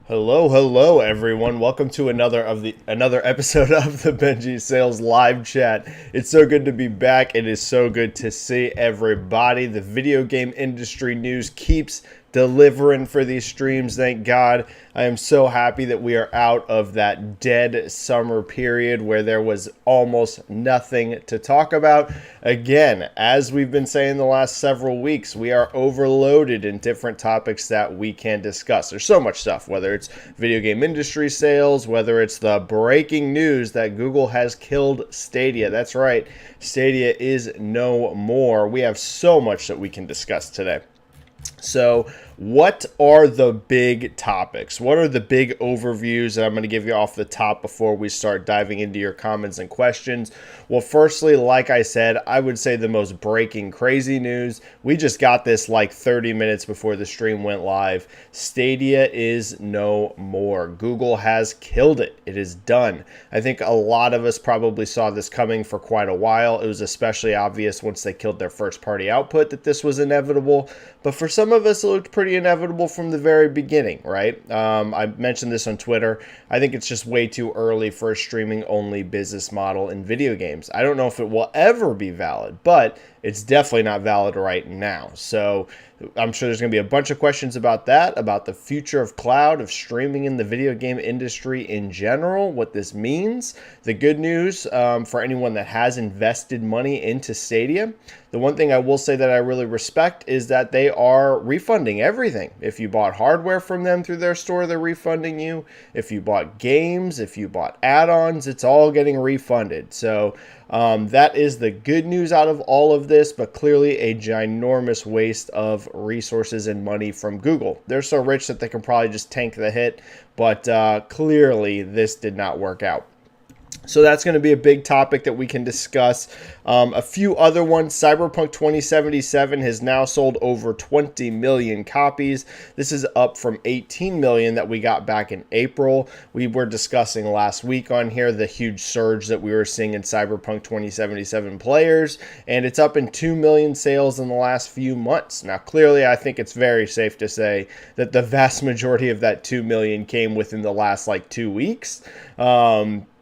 Hello, everyone. Welcome to another episode of the Benji-Sales live chat. It's so good to be back. It is so good to see everybody. The video game industry news keeps delivering for these streams, thank God. I am so happy that we are out of that dead summer period where there was almost nothing to talk about. Again, as we've been saying the last several weeks, we are overloaded in different topics that we can discuss. There's so much stuff, whether it's video game industry sales, whether it's the breaking news that Google has killed Stadia. That's right, Stadia is no more. We have so much that we can discuss today. So what are the big topics? What are the big overviews that I'm going to give you off the top before we start diving into your comments and questions? Well, firstly, like I said, I would say the most breaking crazy news. We just got this like 30 minutes before the stream went live. Stadia is no more. Google has killed it. It is done. I think a lot of us probably saw this coming for quite a while. It was especially obvious once they killed their first party output that this was inevitable. But for some of us, it looked pretty inevitable from the very beginning, right? I mentioned this on Twitter. I think it's just way too early for a streaming-only business model in video games. I don't know if it will ever be valid, but it's definitely not valid right now. So I'm sure there's going to be a bunch of questions about that, about the future of cloud, of streaming in the video game industry in general, what this means. The good news for anyone that has invested money into Stadia, the one thing I will say that I really respect is that they are refunding everything. If you bought hardware from them through their store, they're refunding you. If you bought games, if you bought add-ons, it's all getting refunded. So that is the good news out of all of this, but clearly a ginormous waste of resources and money from Google. They're so rich that they can probably just tank the hit, but clearly this did not work out. So that's going to be a big topic that we can discuss. A few other ones. Cyberpunk 2077 has now sold over 20 million copies. This is up from 18 million that we got back in April. We were discussing last week on here the huge surge that we were seeing in Cyberpunk 2077 players, and it's up in 2 million sales in the last few months. Now, clearly, I think it's very safe to say that the vast majority of that 2 million came within the last 2 weeks.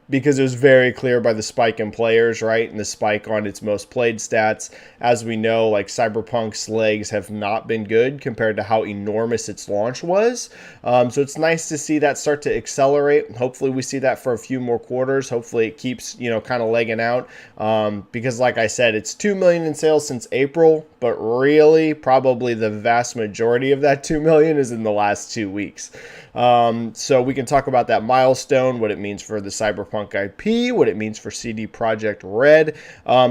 Because it was very clear by the spike in players, right? And the spike on its most played stats. As we know, Cyberpunk's legs have not been good compared to how enormous its launch was. So it's nice to see that start to accelerate. Hopefully we see that for a few more quarters. Hopefully it keeps, kind of legging out. Because like I said, it's 2 million in sales since April, but really probably the vast majority of that 2 million is in the last 2 weeks. So we can talk about that milestone, what it means for the Cyberpunk IP, what it means for CD Projekt Red.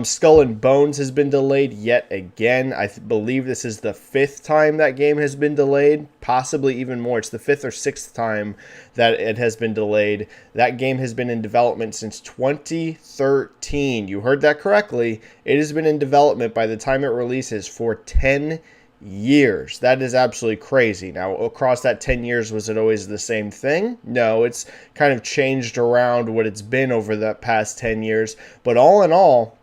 Skull and Bones has been delayed yet again. I believe this is the 5th time that game has been delayed, possibly even more. It's the 5th or 6th time that it has been delayed. That game has been in development since 2013. You heard that correctly. It has been in development by the time it releases for 10 years. That is absolutely crazy. Now, across that 10 years, was it always the same thing? No, it's kind of changed around what it's been over the past 10 years. But all in all,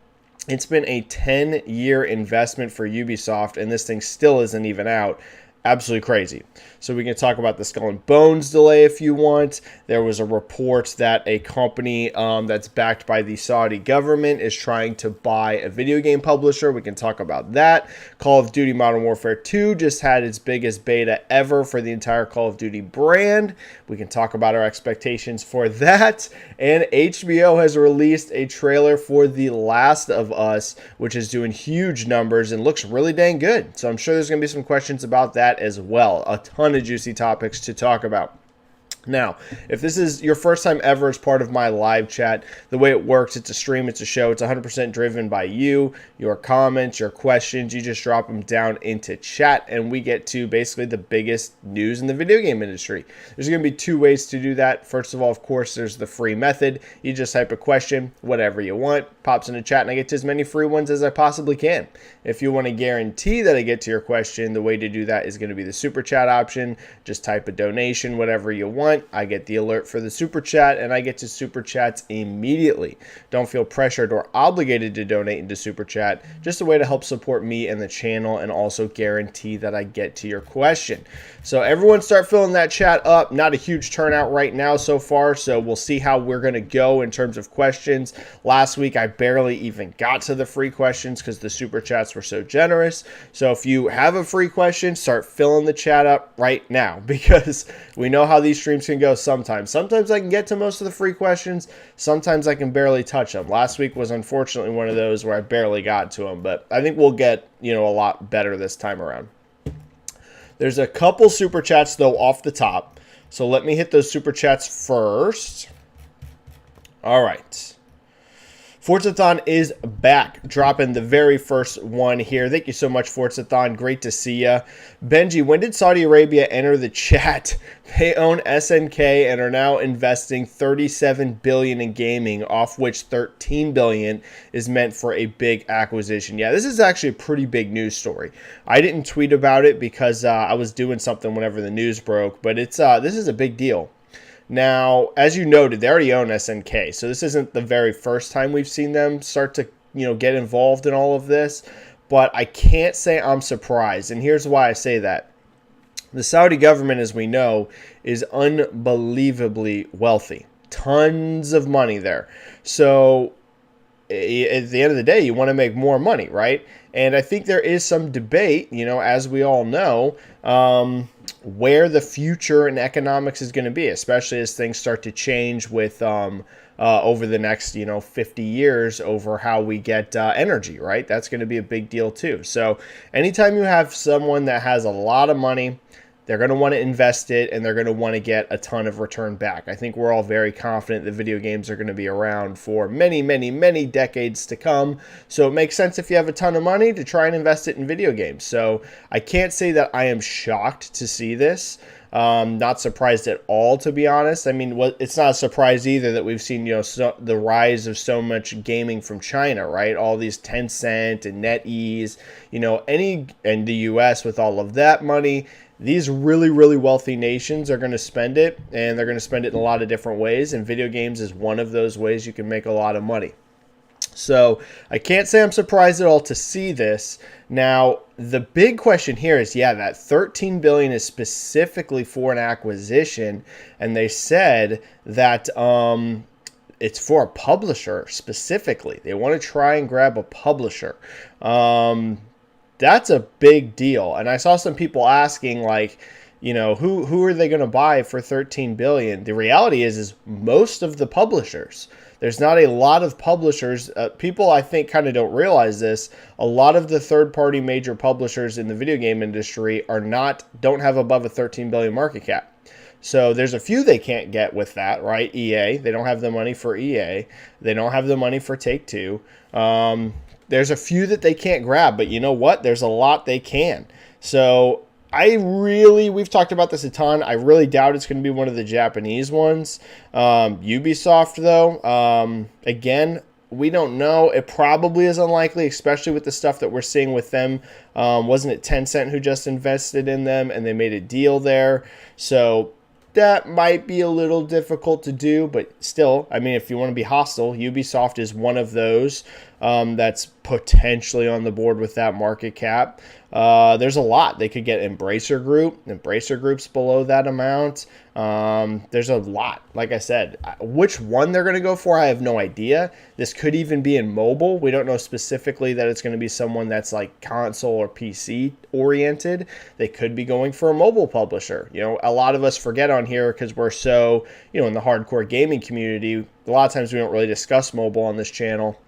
it's been a 10-year investment for Ubisoft, and this thing still isn't even out. Absolutely crazy. So we can talk about the Skull and Bones delay if you want. There was a report that a company that's backed by the Saudi government is trying to buy a video game publisher. We can talk about that. Call of Duty Modern Warfare 2 just had its biggest beta ever for the entire Call of Duty brand. We can talk about our expectations for that. And HBO has released a trailer for The Last of Us, which is doing huge numbers and looks really dang good. So I'm sure there's going to be some questions about that as well. A ton of juicy topics to talk about. Now, if this is your first time ever as part of my live chat, the way it works, it's a stream, it's a show, it's 100% driven by you, your comments, your questions. You just drop them down into chat, and we get to basically the biggest news in the video game industry. There's going to be 2 ways to do that. First of all, of course, there's the free method. You just type a question, whatever you want, pops in the chat, and I get to as many free ones as I possibly can. If you want to guarantee that I get to your question, the way to do that is going to be the super chat option. Just type a donation, whatever you want. comment, I get the alert for the super chat, and I get to super chats immediately. Don't feel pressured or obligated to donate into super chat, just a way to help support me and the channel and also guarantee that I get to your question. So everyone start filling that chat up. Not a huge turnout right now so far, so we'll see how we're going to go in terms of questions. Last week, I barely even got to the free questions because the super chats were so generous. So if you have a free question, start filling the chat up right now, because we know how these streams can go sometimes. Sometimes I can get to most of the free questions. Sometimes I can barely touch them. Last week was unfortunately one of those where I barely got to them, but I think we'll get, a lot better this time around. There's a couple super chats, though, off the top. So let me hit those super chats first. All right. Forzathon is back, dropping the very first one here. Thank you so much, Forzathon. Great to see ya. Benji, when did Saudi Arabia enter the chat? They own SNK and are now investing $37 billion in gaming, off which $13 billion is meant for a big acquisition. Yeah, this is actually a pretty big news story. I didn't tweet about it because I was doing something whenever the news broke, but this is a big deal. Now, as you noted, they already own SNK, so this isn't the very first time we've seen them start to, get involved in all of this, but I can't say I'm surprised, and here's why I say that. The Saudi government, as we know, is unbelievably wealthy. Tons of money there. So, at the end of the day, you want to make more money, right? And I think there is some debate, as we all know, where the future in economics is going to be, especially as things start to change with over the next 50 years over how we get energy, right? That's going to be a big deal too. So anytime you have someone that has a lot of money, they're going to want to invest it, and they're going to want to get a ton of return back. I think we're all very confident that video games are going to be around for many, many, many decades to come. So it makes sense if you have a ton of money to try and invest it in video games. So I can't say that I am shocked to see this. Not surprised at all, to be honest. I mean, it's not a surprise either that we've seen, the rise of so much gaming from China, right? All these Tencent and NetEase, and the US with all of that money. These really, really wealthy nations are going to spend it, and they're going to spend it in a lot of different ways, and video games is one of those ways you can make a lot of money. So I can't say I'm surprised at all to see this. Now, the big question here is, that $13 billion is specifically for an acquisition, and they said that it's for a publisher specifically. They want to try and grab a publisher. That's a big deal. And I saw some people asking, who are they going to buy for $13 billion? The reality is most of the publishers. There's not a lot of publishers. People, I think, kind of don't realize this. A lot of the third-party major publishers in the video game industry don't have above a $13 billion market cap. So there's a few they can't get with that, right? EA, they don't have the money for EA. They don't have the money for Take-Two. There's a few that they can't grab, but you know what? There's a lot they can. So we've talked about this a ton. I really doubt it's going to be one of the Japanese ones. Ubisoft, though, again, we don't know. It probably is unlikely, especially with the stuff that we're seeing with them. Wasn't it Tencent who just invested in them, and they made a deal there? So that might be a little difficult to do, but still, I mean, if you want to be hostile, Ubisoft is one of those that's potentially on the board with that market cap. There's a lot. They could get Embracer Group. Embracer Group's below that amount. There's a lot. Like I said, which one they're going to go for, I have no idea. This could even be in mobile. We don't know specifically that it's going to be someone that's like console or PC oriented. They could be going for a mobile publisher. A lot of us forget on here because we're so, in the hardcore gaming community, a lot of times we don't really discuss mobile on this channel.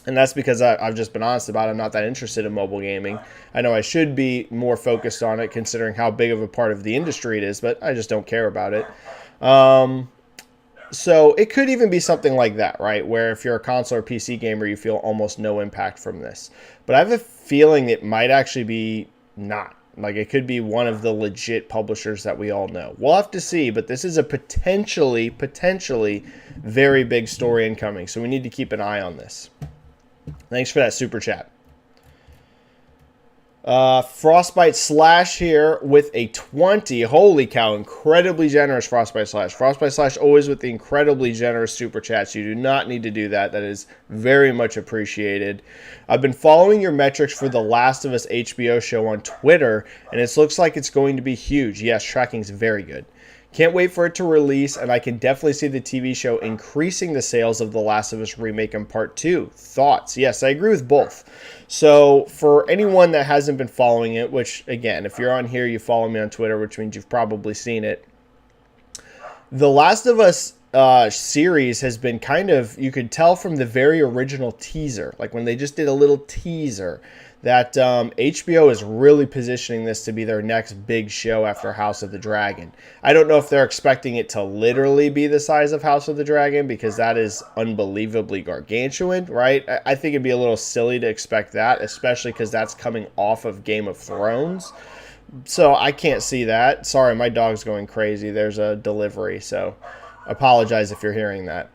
And that's because I've just been honest about it. I'm not that interested in mobile gaming. I know I should be more focused on it considering how big of a part of the industry it is, but I just don't care about it. So it could even be something like that, right? Where if you're a console or PC gamer, you feel almost no impact from this. But I have a feeling it might actually be not. Like it could be one of the legit publishers that we all know. We'll have to see, but this is a potentially very big story incoming. So we need to keep an eye on this. Thanks for that super chat. Frostbite Slash here with a 20. Holy cow, incredibly generous Frostbite Slash. Frostbite Slash always with the incredibly generous super chats. You do not need to do that. That is very much appreciated. I've been following your metrics for the Last of Us HBO show on Twitter, and it looks like it's going to be huge. Yes, tracking is very good. Can't wait for it to release, and I can definitely see the TV show increasing the sales of The Last of Us Remake and Part 2. Thoughts? Yes, I agree with both. So for anyone that hasn't been following it, which, again, if you're on here, you follow me on Twitter, which means you've probably seen it. The Last of Us series has been kind of, you could tell from the very original teaser, like when they just did a little teaser, that HBO is really positioning this to be their next big show after House of the Dragon. I don't know if they're expecting it to literally be the size of House of the Dragon, because that is unbelievably gargantuan, right? I think it'd be a little silly to expect that, especially because that's coming off of Game of Thrones. So I can't see that. Sorry, my dog's going crazy. There's a delivery, so apologize if you're hearing that.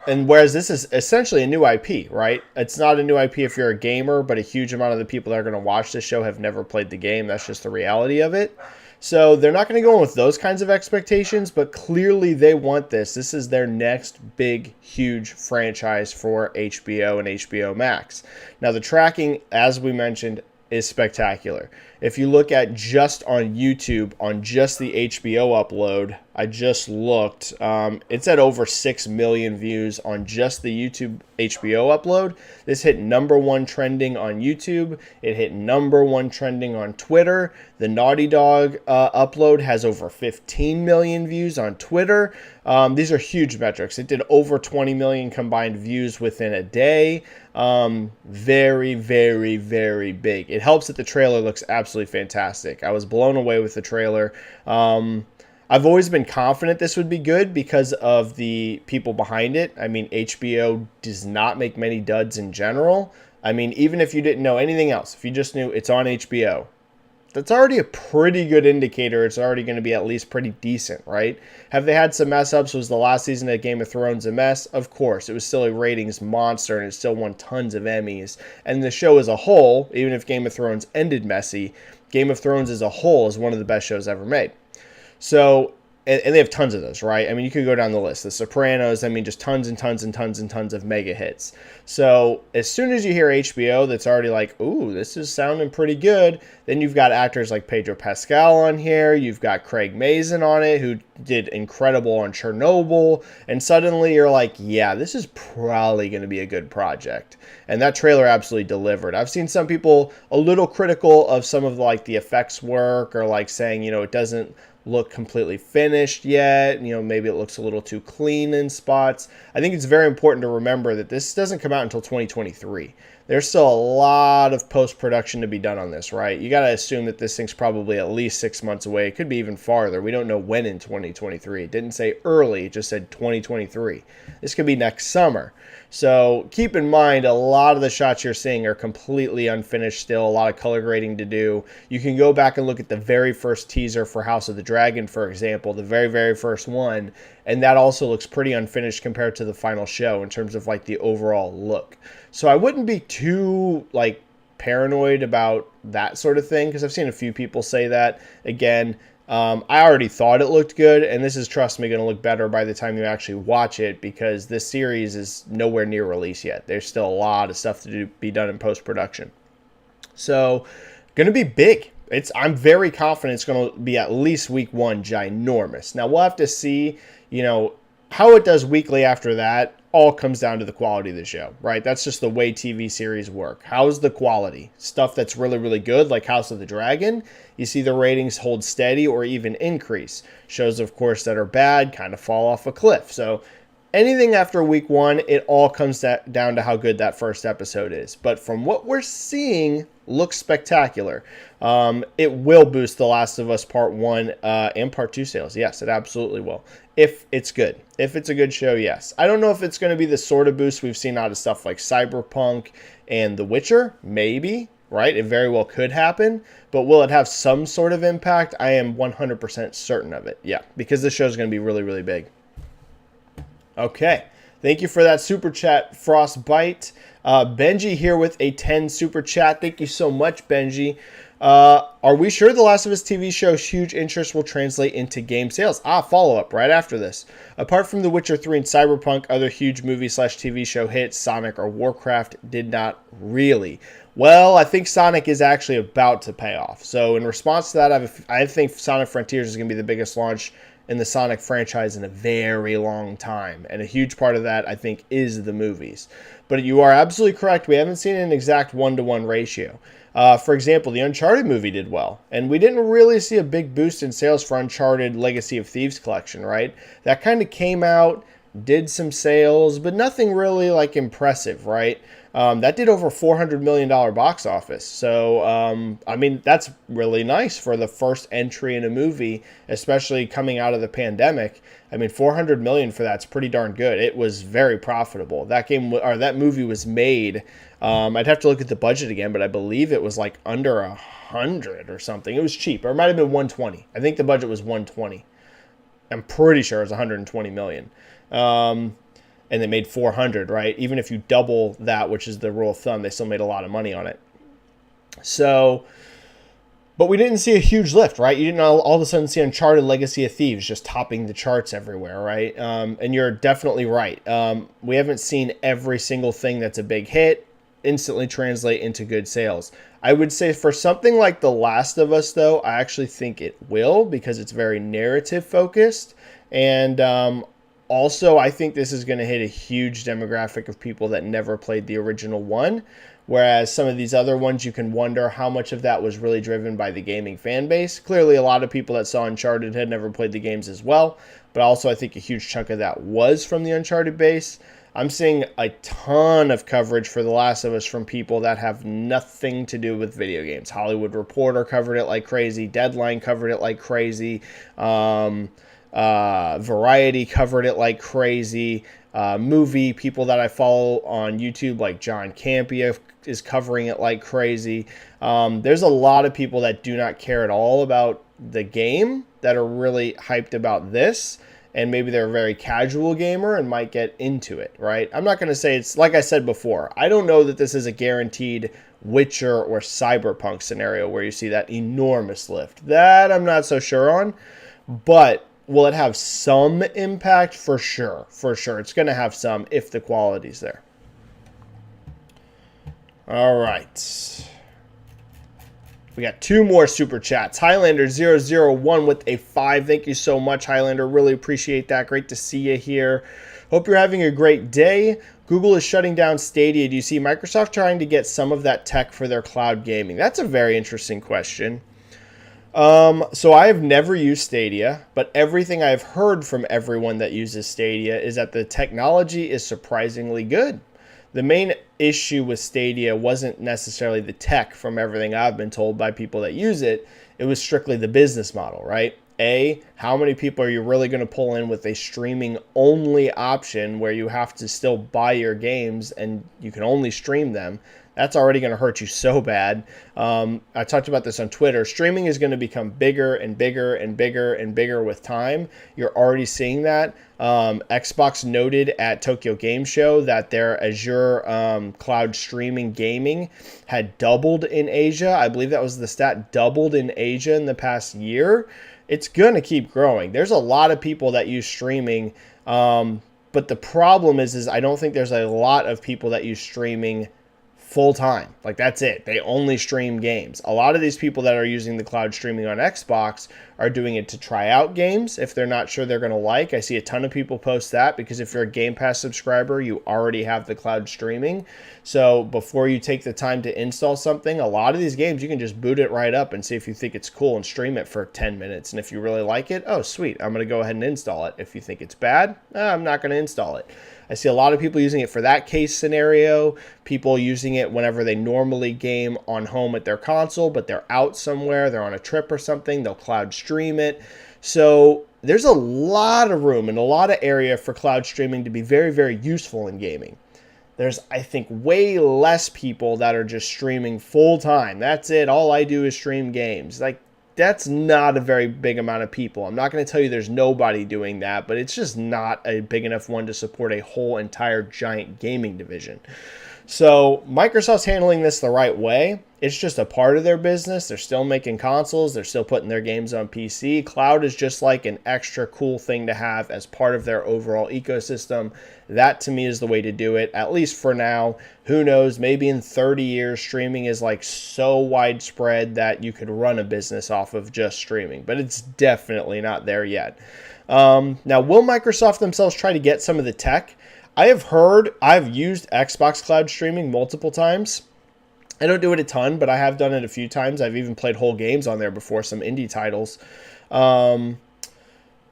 And whereas this is essentially a new IP, right? It's not a new IP if you're a gamer, but a huge amount of the people that are going to watch this show have never played the game. That's just the reality of it. So they're not going to go in with those kinds of expectations, but clearly they want this. This is their next big, huge franchise for HBO and HBO Max. Now, the tracking, as we mentioned, is spectacular. If you look at just on YouTube, on just the HBO upload, I just looked, it's at over 6 million views on just the YouTube HBO upload. This hit #1 trending on YouTube. It hit #1 trending on Twitter. The Naughty Dog upload has over 15 million views on Twitter. These are huge metrics. It did over 20 million combined views within a day. Very, very, very big. It helps that the trailer looks absolutely fantastic. I was blown away with the trailer. I've always been confident this would be good because of the people behind it. I mean, HBO does not make many duds in general. I mean, even if you didn't know anything else, if you just knew it's on HBO, that's already a pretty good indicator. It's already going to be at least pretty decent, right? Have they had some mess ups? Was the last season of Game of Thrones a mess? Of course. It was still a ratings monster, and it still won tons of Emmys. And the show as a whole, even if Game of Thrones ended messy, Game of Thrones as a whole is one of the best shows ever made. So, and they have tons of those, right? I mean, you could go down the list. The Sopranos, I mean, just tons and tons and tons and tons of mega hits. So as soon as you hear HBO, that's already like, ooh, this is sounding pretty good. Then you've got actors like Pedro Pascal on here. You've got Craig Mazin on it, who did incredible on Chernobyl. And suddenly you're like, yeah, this is probably going to be a good project. And that trailer absolutely delivered. I've seen some people a little critical of some of like the effects work, or like saying, you know, it doesn't look completely finished yet. You know, maybe it looks a little too clean in spots. I think it's very important to remember that this doesn't come out until 2023. There's still a lot of post-production to be done on this, right? You got to assume that this thing's probably at least 6 months away. It could be even farther. We don't know when in 2023. It didn't say early. It just said 2023. This could be next summer. So keep in mind, a lot of the shots you're seeing are completely unfinished still, a lot of color grading to do. You can go back and look at the very first teaser for House of the Dragon, for example, the very, very first one, and that also looks pretty unfinished compared to the final show in terms of like the overall look. So I wouldn't be too like paranoid about that sort of thing, because I've seen a few people say that. Again, I already thought it looked good, and this is, trust me, going to look better by the time you actually watch it, because this series is nowhere near release yet. There's still a lot of stuff to be done in post-production. So, going to be big. I'm very confident it's going to be at least week 1 ginormous. Now, we'll have to see, you know, how it does weekly after that. All comes down to the quality of the show, right? That's just the way TV series work. How's the quality? Stuff that's really, really good, like House of the Dragon, you see the ratings hold steady or even increase. Shows, of course, that are bad kind of fall off a cliff. So anything after week 1, it all comes down to how good that first episode is. But from what we're seeing, looks spectacular. It will boost The Last of Us Part 1 and Part 2 sales. Yes, it absolutely will. If it's good. If it's a good show, yes. I don't know if it's going to be the sort of boost we've seen out of stuff like Cyberpunk and The Witcher. Maybe, right? It very well could happen. But will it have some sort of impact? I am 100% certain of it. Yeah, because this show is going to be really, really big. Okay. Thank you for that super chat, Frostbite. Benji here with a 10 super chat. Thank you so much, Benji. Are we sure The Last of Us TV show's huge interest will translate into game sales? Follow up right after this. Apart from The Witcher 3 and Cyberpunk, other huge movie/TV show hits, Sonic or Warcraft, did not really. Well, I think Sonic is actually about to pay off. So in response to that, I think Sonic Frontiers is going to be the biggest launch in the Sonic franchise in a very long time. And a huge part of that, I think, is the movies. But you are absolutely correct. We haven't seen an exact 1-to-1 ratio. For example, the Uncharted movie did well. And we didn't really see a big boost in sales for Uncharted Legacy of Thieves collection, right? That kind of came out, did some sales, but nothing really like impressive, right? That did over $400 million box office. So, I mean, that's really nice for the first entry in a movie, especially coming out of the pandemic. I mean, $400 million for that's pretty darn good. It was very profitable. That movie was made. I'd have to look at the budget again, but I believe it was like under $100 or something. It was cheap, or it might have been $120. I think the budget was $120. I'm pretty sure it was $120 million. And they made 400, right? Even if you double that, which is the rule of thumb, they still made a lot of money on it. So, but we didn't see a huge lift, right? You didn't all of a sudden see Uncharted Legacy of Thieves just topping the charts everywhere, right? And you're definitely right. We haven't seen every single thing that's a big hit instantly translate into good sales. I would say for something like The Last of Us, though, I actually think it will, because it's very narrative focused. And also, I think this is going to hit a huge demographic of people that never played the original one, whereas some of these other ones, you can wonder how much of that was really driven by the gaming fan base. Clearly, a lot of people that saw Uncharted had never played the games as well, but also I think a huge chunk of that was from the Uncharted base. I'm seeing a ton of coverage for The Last of Us from people that have nothing to do with video games. Hollywood Reporter covered it like crazy. Deadline covered it like crazy. Variety covered it like crazy. Movie people that I follow on YouTube, like John Campia, is covering it like crazy. There's a lot of people that do not care at all about the game that are really hyped about this, and maybe they're a very casual gamer and might get into it, right? I'm not going to say it's, like I said before, I don't know that this is a guaranteed Witcher or Cyberpunk scenario where you see that enormous lift. That I'm not so sure on, but will it have some impact? For sure. For sure. It's going to have some if the quality's there. All right. We got two more super chats. Highlander001 with a 5. Thank you so much, Highlander. Really appreciate that. Great to see you here. Hope you're having a great day. Google is shutting down Stadia. Do you see Microsoft trying to get some of that tech for their cloud gaming? That's a very interesting question. So I have never used Stadia, but everything I've heard from everyone that uses Stadia is that the technology is surprisingly good. The main issue with Stadia wasn't necessarily the tech, from everything I've been told by people that use it. It was strictly the business model, right? How many people are you really going to pull in with a streaming only option where you have to still buy your games and you can only stream them? That's already going to hurt you so bad. I talked about this on Twitter. Streaming is going to become bigger and bigger and bigger and bigger with time. You're already seeing that. Xbox noted at Tokyo Game Show that their Azure cloud streaming gaming had doubled in Asia. I believe that was the stat, doubled in Asia in the past year. It's going to keep growing. There's a lot of people that use streaming, but the problem is I don't think there's a lot of people that use streaming full time. Like, that's it. They only stream games. A lot of these people that are using the cloud streaming on Xbox are doing it to try out games if they're not sure they're going to like. I see a ton of people post that because if you're a Game Pass subscriber, you already have the cloud streaming. So before you take the time to install something, a lot of these games, you can just boot it right up and see if you think it's cool and stream it for 10 minutes. And if you really like it, oh, sweet, I'm going to go ahead and install it. If you think it's bad, I'm not going to install it. I see a lot of people using it for that case scenario, people using it whenever they normally game on home at their console, but they're out somewhere, they're on a trip or something, they'll cloud stream it. So there's a lot of room and a lot of area for cloud streaming to be very, very useful in gaming. There's, I think, way less people that are just streaming full time. That's it. All I do is stream games. Like, that's not a very big amount of people. I'm not going to tell you there's nobody doing that, but it's just not a big enough one to support a whole entire giant gaming division. So Microsoft's handling this the right way. It's just a part of their business. They're still making consoles. They're still putting their games on PC. Cloud is just like an extra cool thing to have as part of their overall ecosystem. That to me is the way to do it, at least for now. Who knows? Maybe in 30 years, streaming is like so widespread that you could run a business off of just streaming, but it's definitely not there yet. Now, will Microsoft themselves try to get some of the tech? I've used Xbox Cloud streaming multiple times. I don't do it a ton, but I have done it a few times. I've even played whole games on there before, some indie titles. And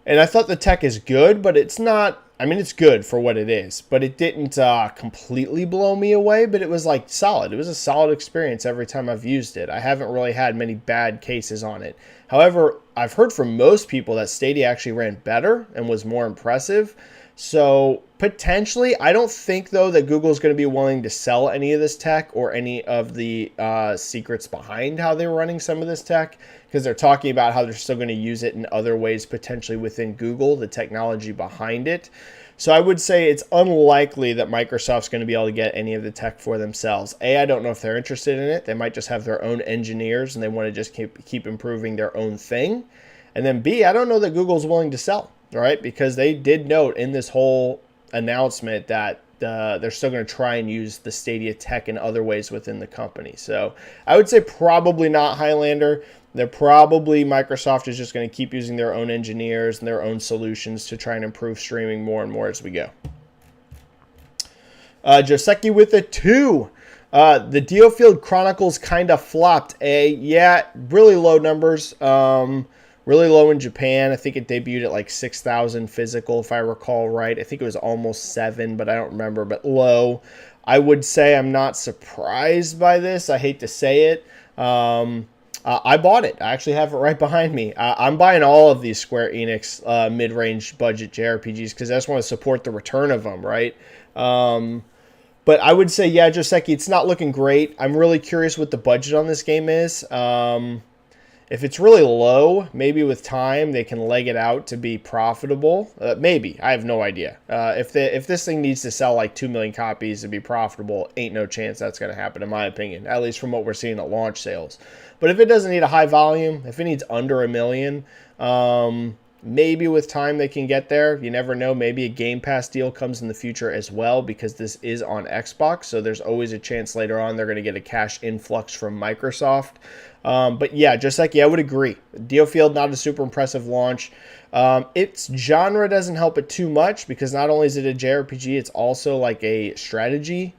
I thought the tech is good, but it's not, I mean, it's good for what it is, but it didn't completely blow me away, but it was like solid. It was a solid experience every time I've used it. I haven't really had many bad cases on it. However, I've heard from most people that Stadia actually ran better and was more impressive. So potentially, I don't think, though, that Google's going to be willing to sell any of this tech or any of the secrets behind how they're running some of this tech, because they're talking about how they're still going to use it in other ways, potentially within Google, the technology behind it. So I would say it's unlikely that Microsoft's going to be able to get any of the tech for themselves. A, I don't know if they're interested in it. They might just have their own engineers and they want to just keep improving their own thing. And then B, I don't know that Google's willing to sell. All right, because they did note in this whole announcement that they're still going to try and use the Stadia tech in other ways within the company. So I would say probably not, Highlander. Microsoft is just going to keep using their own engineers and their own solutions to try and improve streaming more and more as we go. Joseki with a 2. The Diofield Chronicles kind of flopped. Really low numbers. Really low in Japan. I think it debuted at like 6,000 physical, if I recall right. I think it was almost 7, but I don't remember. But low. I would say I'm not surprised by this. I hate to say it. I bought it. I actually have it right behind me. I'm buying all of these Square Enix mid-range budget JRPGs because I just want to support the return of them, right? But I would say, yeah, Joseki, it's not looking great. I'm really curious what the budget on this game is. If it's really low, maybe with time they can leg it out to be profitable. Maybe. I have no idea. If this thing needs to sell like 2 million copies to be profitable, ain't no chance that's going to happen, in my opinion, at least from what we're seeing at launch sales. But if it doesn't need a high volume, if it needs under 1 million, maybe with time they can get there. You never know. Maybe a Game Pass deal comes in the future as well, because this is on Xbox, so there's always a chance later on they're going to get a cash influx from Microsoft. But yeah, Joseki, I would agree. Diofield, not a super impressive launch. Its genre doesn't help it too much, because not only is it a JRPG, it's also like a strategy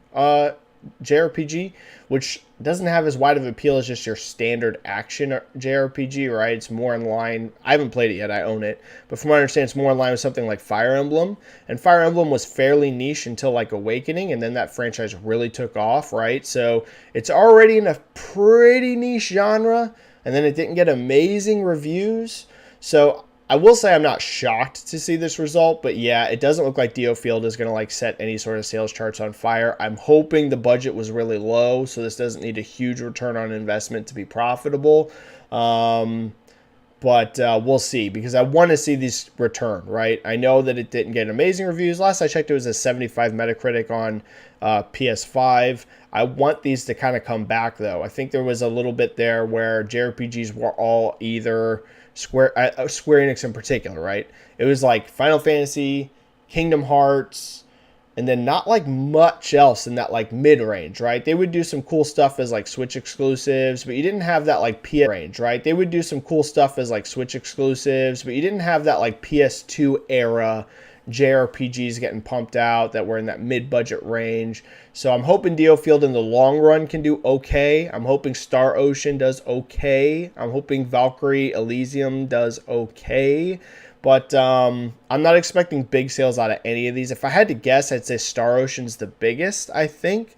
JRPG, which doesn't have as wide of appeal as just your standard action JRPG, right? It's more in line. I haven't played it yet. I own it. But from what I understand, it's more in line with something like Fire Emblem. And Fire Emblem was fairly niche until like Awakening, and then that franchise really took off, right? So it's already in a pretty niche genre, and then it didn't get amazing reviews. So I will say I'm not shocked to see this result, but yeah, it doesn't look like Diofield is going to like set any sort of sales charts on fire. I'm hoping the budget was really low, so this doesn't need a huge return on investment to be profitable. But we'll see, because I want to see these return, right? I know that it didn't get amazing reviews. Last I checked, it was a 75 Metacritic on PS5. I want these to kind of come back, though. I think there was a little bit there where JRPGs were all either Square Enix in particular, right? It was like Final Fantasy, Kingdom Hearts, and then not like much else in that like mid-range, right? They would do some cool stuff as like Switch exclusives, but you didn't have that like PS range, right? They would do some cool stuff as like Switch exclusives, but you didn't have that like PS2 era JRPGs getting pumped out that were in that mid-budget range. So I'm hoping Diofield in the long run can do okay. I'm hoping Star Ocean does okay. I'm hoping Valkyrie Elysium does okay. But I'm not expecting big sales out of any of these. If I had to guess, I'd say Star Ocean's the biggest, I think.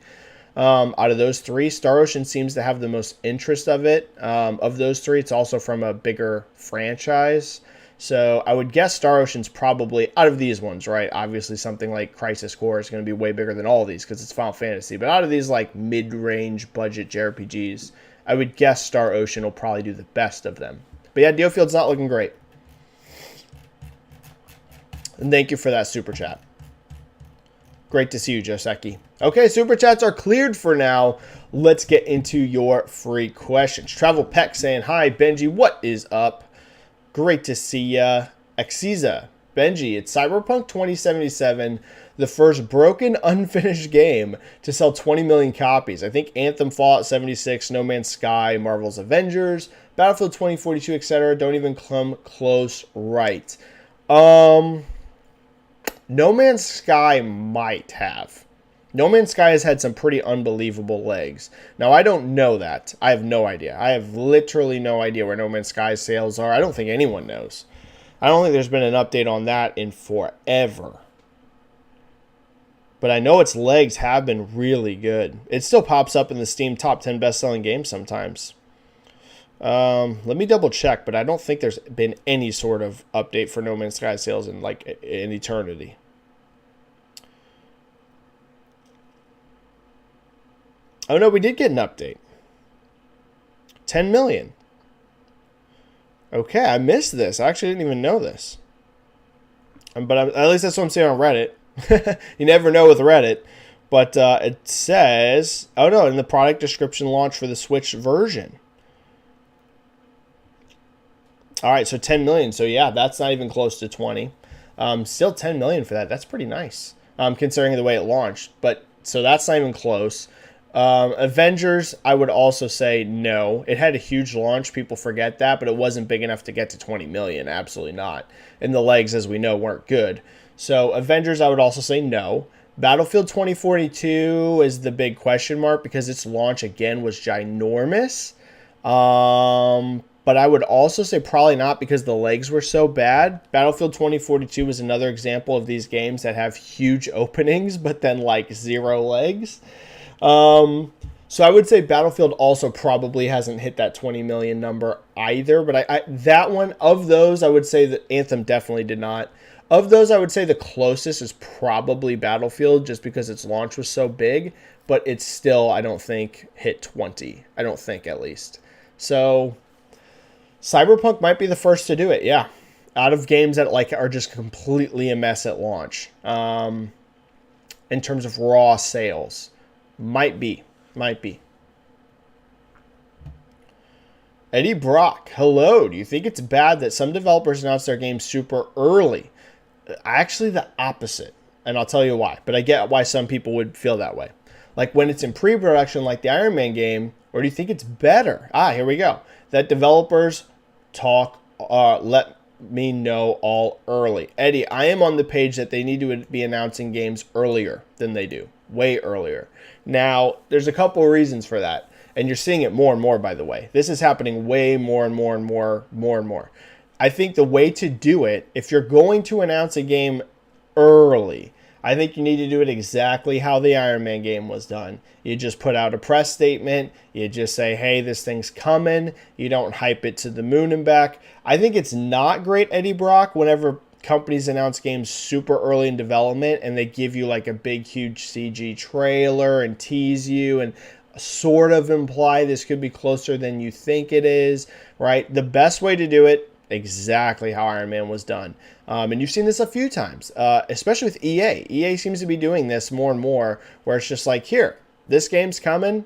Out of those three, Star Ocean seems to have the most interest of it. Of those three, it's also from a bigger franchise. So I would guess Star Ocean's probably, out of these ones, right? Obviously something like Crisis Core is going to be way bigger than all of these because it's Final Fantasy. But out of these like mid-range budget JRPGs, I would guess Star Ocean will probably do the best of them. But yeah, Deofield's not looking great. And thank you for that super chat. Great to see you, Joseki. Okay, super chats are cleared for now. Let's get into your free questions. Travel Peck saying, hi, Benji, what is up? Great to see ya. Exiza, Benji, it's Cyberpunk 2077, the first broken, unfinished game to sell 20 million copies. I think Anthem, Fallout 76, No Man's Sky, Marvel's Avengers, Battlefield 2042, etc. don't even come close, right? No Man's Sky might have. No Man's Sky has had some pretty unbelievable legs. Now, I don't know that. I have no idea. I have literally no idea where No Man's Sky's sales are. I don't think anyone knows. I don't think there's been an update on that in forever. But I know its legs have been really good. It still pops up in the Steam top 10 best-selling games sometimes. Let me double check, but I don't think there's been any sort of update for No Man's Sky sales in like an eternity. Oh no, we did get an update. 10 million. Okay, I missed this. I actually didn't even know this. But at least that's what I'm seeing on Reddit. You never know with Reddit. But it says, oh no, in the product description, launch for the Switch version. All right, so 10 million. So yeah, that's not even close to 20. Still 10 million for that. That's pretty nice, considering the way it launched. But so that's not even close. Avengers, I would also say no. It had a huge launch. People forget that, but it wasn't big enough to get to 20 million. Absolutely not. And the legs, as we know, weren't good. So Avengers, I would also say no. Battlefield 2042 is the big question mark because its launch, again, was ginormous. But I would also say probably not because the legs were so bad. Battlefield 2042 was another example of these games that have huge openings, but then like zero legs. So I would say Battlefield also probably hasn't hit that 20 million number either. But that one, of those, I would say that Anthem definitely did not. Of those, I would say the closest is probably Battlefield just because its launch was so big. But it's still, I don't think, hit 20. I don't think, at least. So Cyberpunk might be the first to do it, yeah. Out of games that like are just completely a mess at launch. In terms of raw sales. Might be. Eddie Brock, hello. Do you think it's bad that some developers announce their games super early? Actually, the opposite. And I'll tell you why. But I get why some people would feel that way. Like when it's in pre-production like the Iron Man game, or do you think it's better? Here we go. That developers let me know all early. Eddie, I am on the page that they need to be announcing games earlier than they do. Way earlier. Now, there's a couple of reasons for that. And you're seeing it more and more, by the way. This is happening way more and more. I think the way to do it, if you're going to announce a game early, I think you need to do it exactly how the Iron Man game was done. You just put out a press statement. You just say, hey, this thing's coming. You don't hype it to the moon and back. I think it's not great, Eddie Brock, whenever companies announce games super early in development and they give you like a big, huge CG trailer and tease you and sort of imply this could be closer than you think it is, right? The best way to do it, exactly how Iron Man was done. And you've seen this a few times, especially with EA. EA seems to be doing this more and more, where it's just like, here, this game's coming.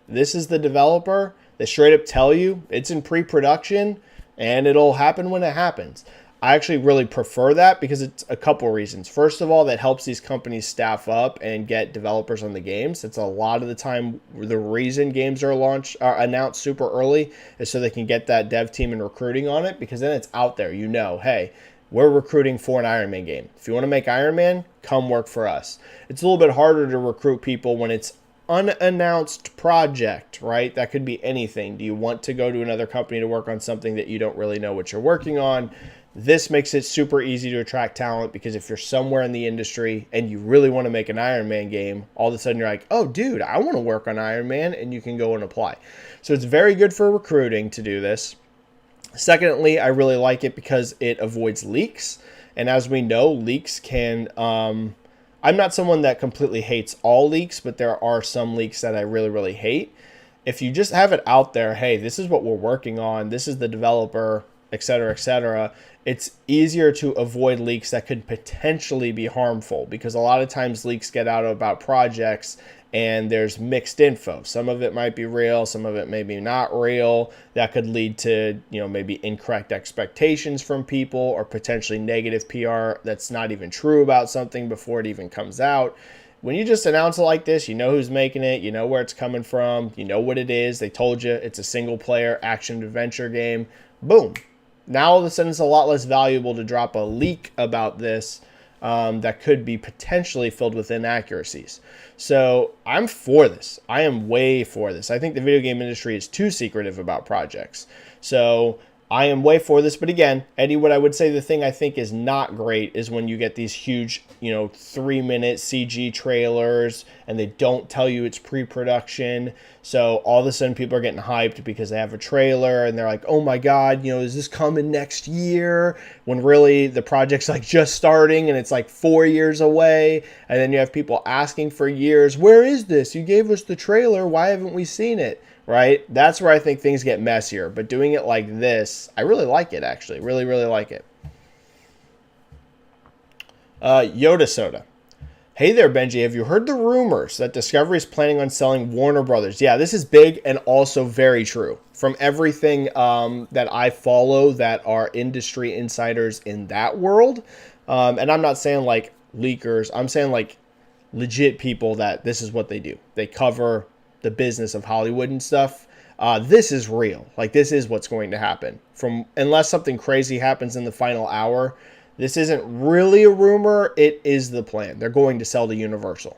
This is the developer. They straight up tell you it's in pre-production, and it'll happen when it happens. I actually really prefer that because it's a couple reasons. First of all, that helps these companies staff up and get developers on the games. It's a lot of the time the reason games are announced super early is so they can get that dev team and recruiting on it, because then it's out there. You know, hey, we're recruiting for an Iron Man game. If you want to make Iron Man, come work for us. It's a little bit harder to recruit people when it's unannounced project, right? That could be anything. Do you want to go to another company to work on something that you don't really know what you're working on? This makes it super easy to attract talent, because if you're somewhere in the industry and you really want to make an Iron Man game, all of a sudden you're like, oh, dude, I want to work on Iron Man, and you can go and apply. So it's very good for recruiting to do this. Secondly, I really like it because it avoids leaks. And as we know, leaks can... I'm not someone that completely hates all leaks, but there are some leaks that I really, really hate. If you just have it out there, hey, this is what we're working on, this is the developer, et cetera, it's easier to avoid leaks that could potentially be harmful, because a lot of times leaks get out about projects and there's mixed info. Some of it might be real, some of it maybe not real. That could lead to, maybe incorrect expectations from people, or potentially negative PR that's not even true about something before it even comes out. When you just announce it like this, you know who's making it, you know where it's coming from, you know what it is. They told you it's a single player action adventure game. Boom. Now all of a sudden it's a lot less valuable to drop a leak about this that could be potentially filled with inaccuracies. So I'm for this. I am way for this. I think the video game industry is too secretive about projects. So I am way for this. But again, Eddie, what I would say the thing I think is not great is when you get these huge, 3-minute CG trailers and they don't tell you it's pre-production. So all of a sudden people are getting hyped because they have a trailer and they're like, oh my God, is this coming next year? When really the project's like just starting and it's like 4 years away. And then you have people asking for years, where is this? You gave us the trailer. Why haven't we seen it? Right? That's where I think things get messier. But doing it like this, I really like it, actually. Really, really like it. Yoda Soda. Hey there, Benji. Have you heard the rumors that Discovery is planning on selling Warner Brothers? Yeah, this is big and also very true. From everything that I follow that are industry insiders in that world. And I'm not saying like leakers. I'm saying like legit people that this is what they do. They cover the business of Hollywood and stuff. This is real. Like, this is what's going to happen. Unless something crazy happens in the final hour, this isn't really a rumor. It is the plan. They're going to sell to Universal.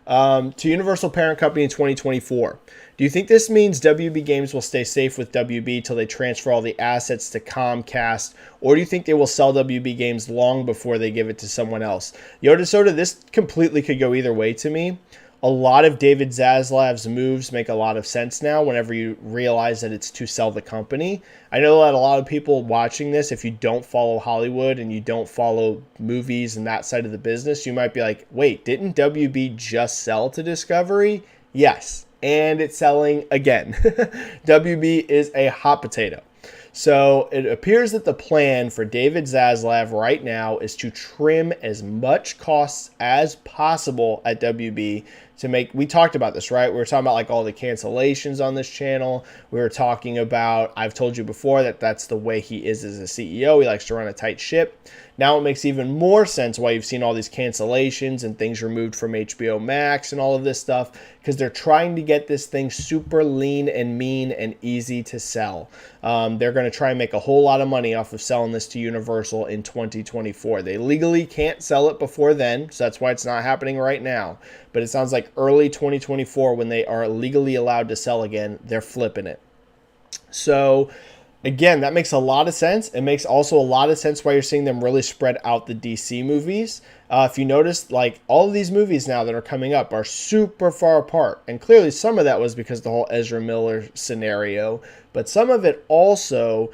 To Universal Parent Company in 2024. Do you think this means WB Games will stay safe with WB till they transfer all the assets to Comcast? Or do you think they will sell WB Games long before they give it to someone else? Yoda Soda, this completely could go either way to me. A lot of David Zaslav's moves make a lot of sense now whenever you realize that it's to sell the company. I know that a lot of people watching this, if you don't follow Hollywood and you don't follow movies and that side of the business, you might be like, wait, didn't WB just sell to Discovery? Yes, and it's selling again. WB is a hot potato. So it appears that the plan for David Zaslav right now is to trim as much costs as possible at WB to make, we talked about this, right? We were talking about like all the cancellations on this channel. We were talking about, I've told you before that that's the way he is as a CEO. He likes to run a tight ship. Now it makes even more sense why you've seen all these cancellations and things removed from HBO Max and all of this stuff, because they're trying to get this thing super lean and mean and easy to sell. They're going to try and make a whole lot of money off of selling this to Universal in 2024. They legally can't sell it before then, so that's why it's not happening right now. But it sounds like early 2024, when they are legally allowed to sell again, they're flipping it. So again, that makes a lot of sense. It makes also a lot of sense why you're seeing them really spread out the DC movies. If you notice, like all of these movies now that are coming up are super far apart. And clearly some of that was because the whole Ezra Miller scenario. But some of it also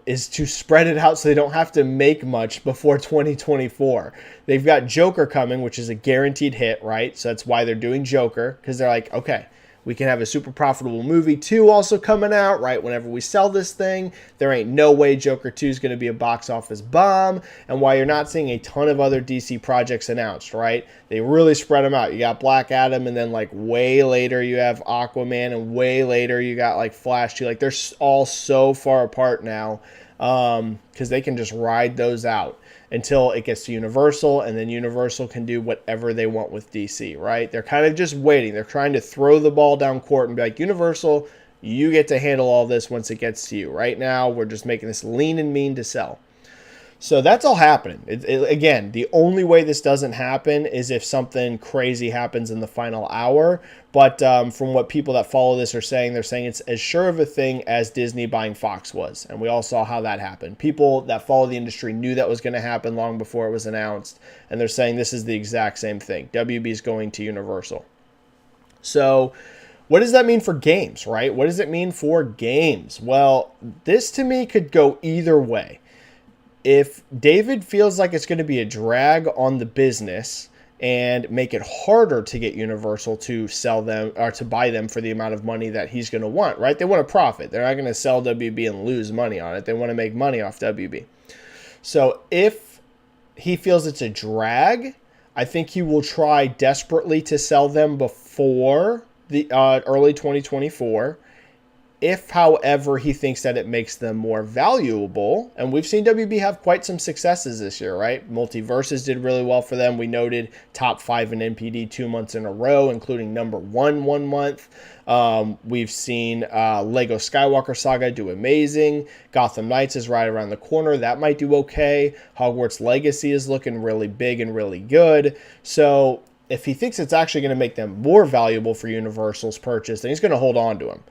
is to spread it out so they don't have to make much before 2024. They've got Joker coming, which is a guaranteed hit, right? So that's why they're doing Joker, because they're like, okay, we can have a super profitable movie 2 also coming out, right? Whenever we sell this thing, there ain't no way Joker 2 is going to be a box office bomb. And why you're not seeing a ton of other DC projects announced, right? They really spread them out. You got Black Adam, and then like way later you have Aquaman, and way later you got like Flash 2. Like they're all so far apart now because they can just ride those out until it gets to Universal, and then Universal can do whatever they want with DC, right? They're kind of just waiting. They're trying to throw the ball down court and be like, Universal, you get to handle all this once it gets to you. Right now, we're just making this lean and mean to sell. So that's all happening. Again, the only way this doesn't happen is if something crazy happens in the final hour. But from what people that follow this are saying, they're saying it's as sure of a thing as Disney buying Fox was. And we all saw how that happened. People that follow the industry knew that was going to happen long before it was announced. And they're saying this is the exact same thing. WB is going to Universal. So what does that mean for games, right? What does it mean for games? Well, this to me could go either way. If David feels like it's going to be a drag on the business and make it harder to get Universal to sell them or to buy them for the amount of money that he's going to want, right? They want a profit. They're not going to sell WB and lose money on it. They want to make money off WB. So if he feels it's a drag, I think he will try desperately to sell them before the early 2024. If, however, he thinks that it makes them more valuable, and we've seen WB have quite some successes this year, right? Multiverses did really well for them. We noted top 5 in NPD 2 months in a row, including number 1 month. We've seen Lego Skywalker Saga do amazing. Gotham Knights is right around the corner. That might do okay. Hogwarts Legacy is looking really big and really good. So if he thinks it's actually going to make them more valuable for Universal's purchase, then he's going to hold on to them.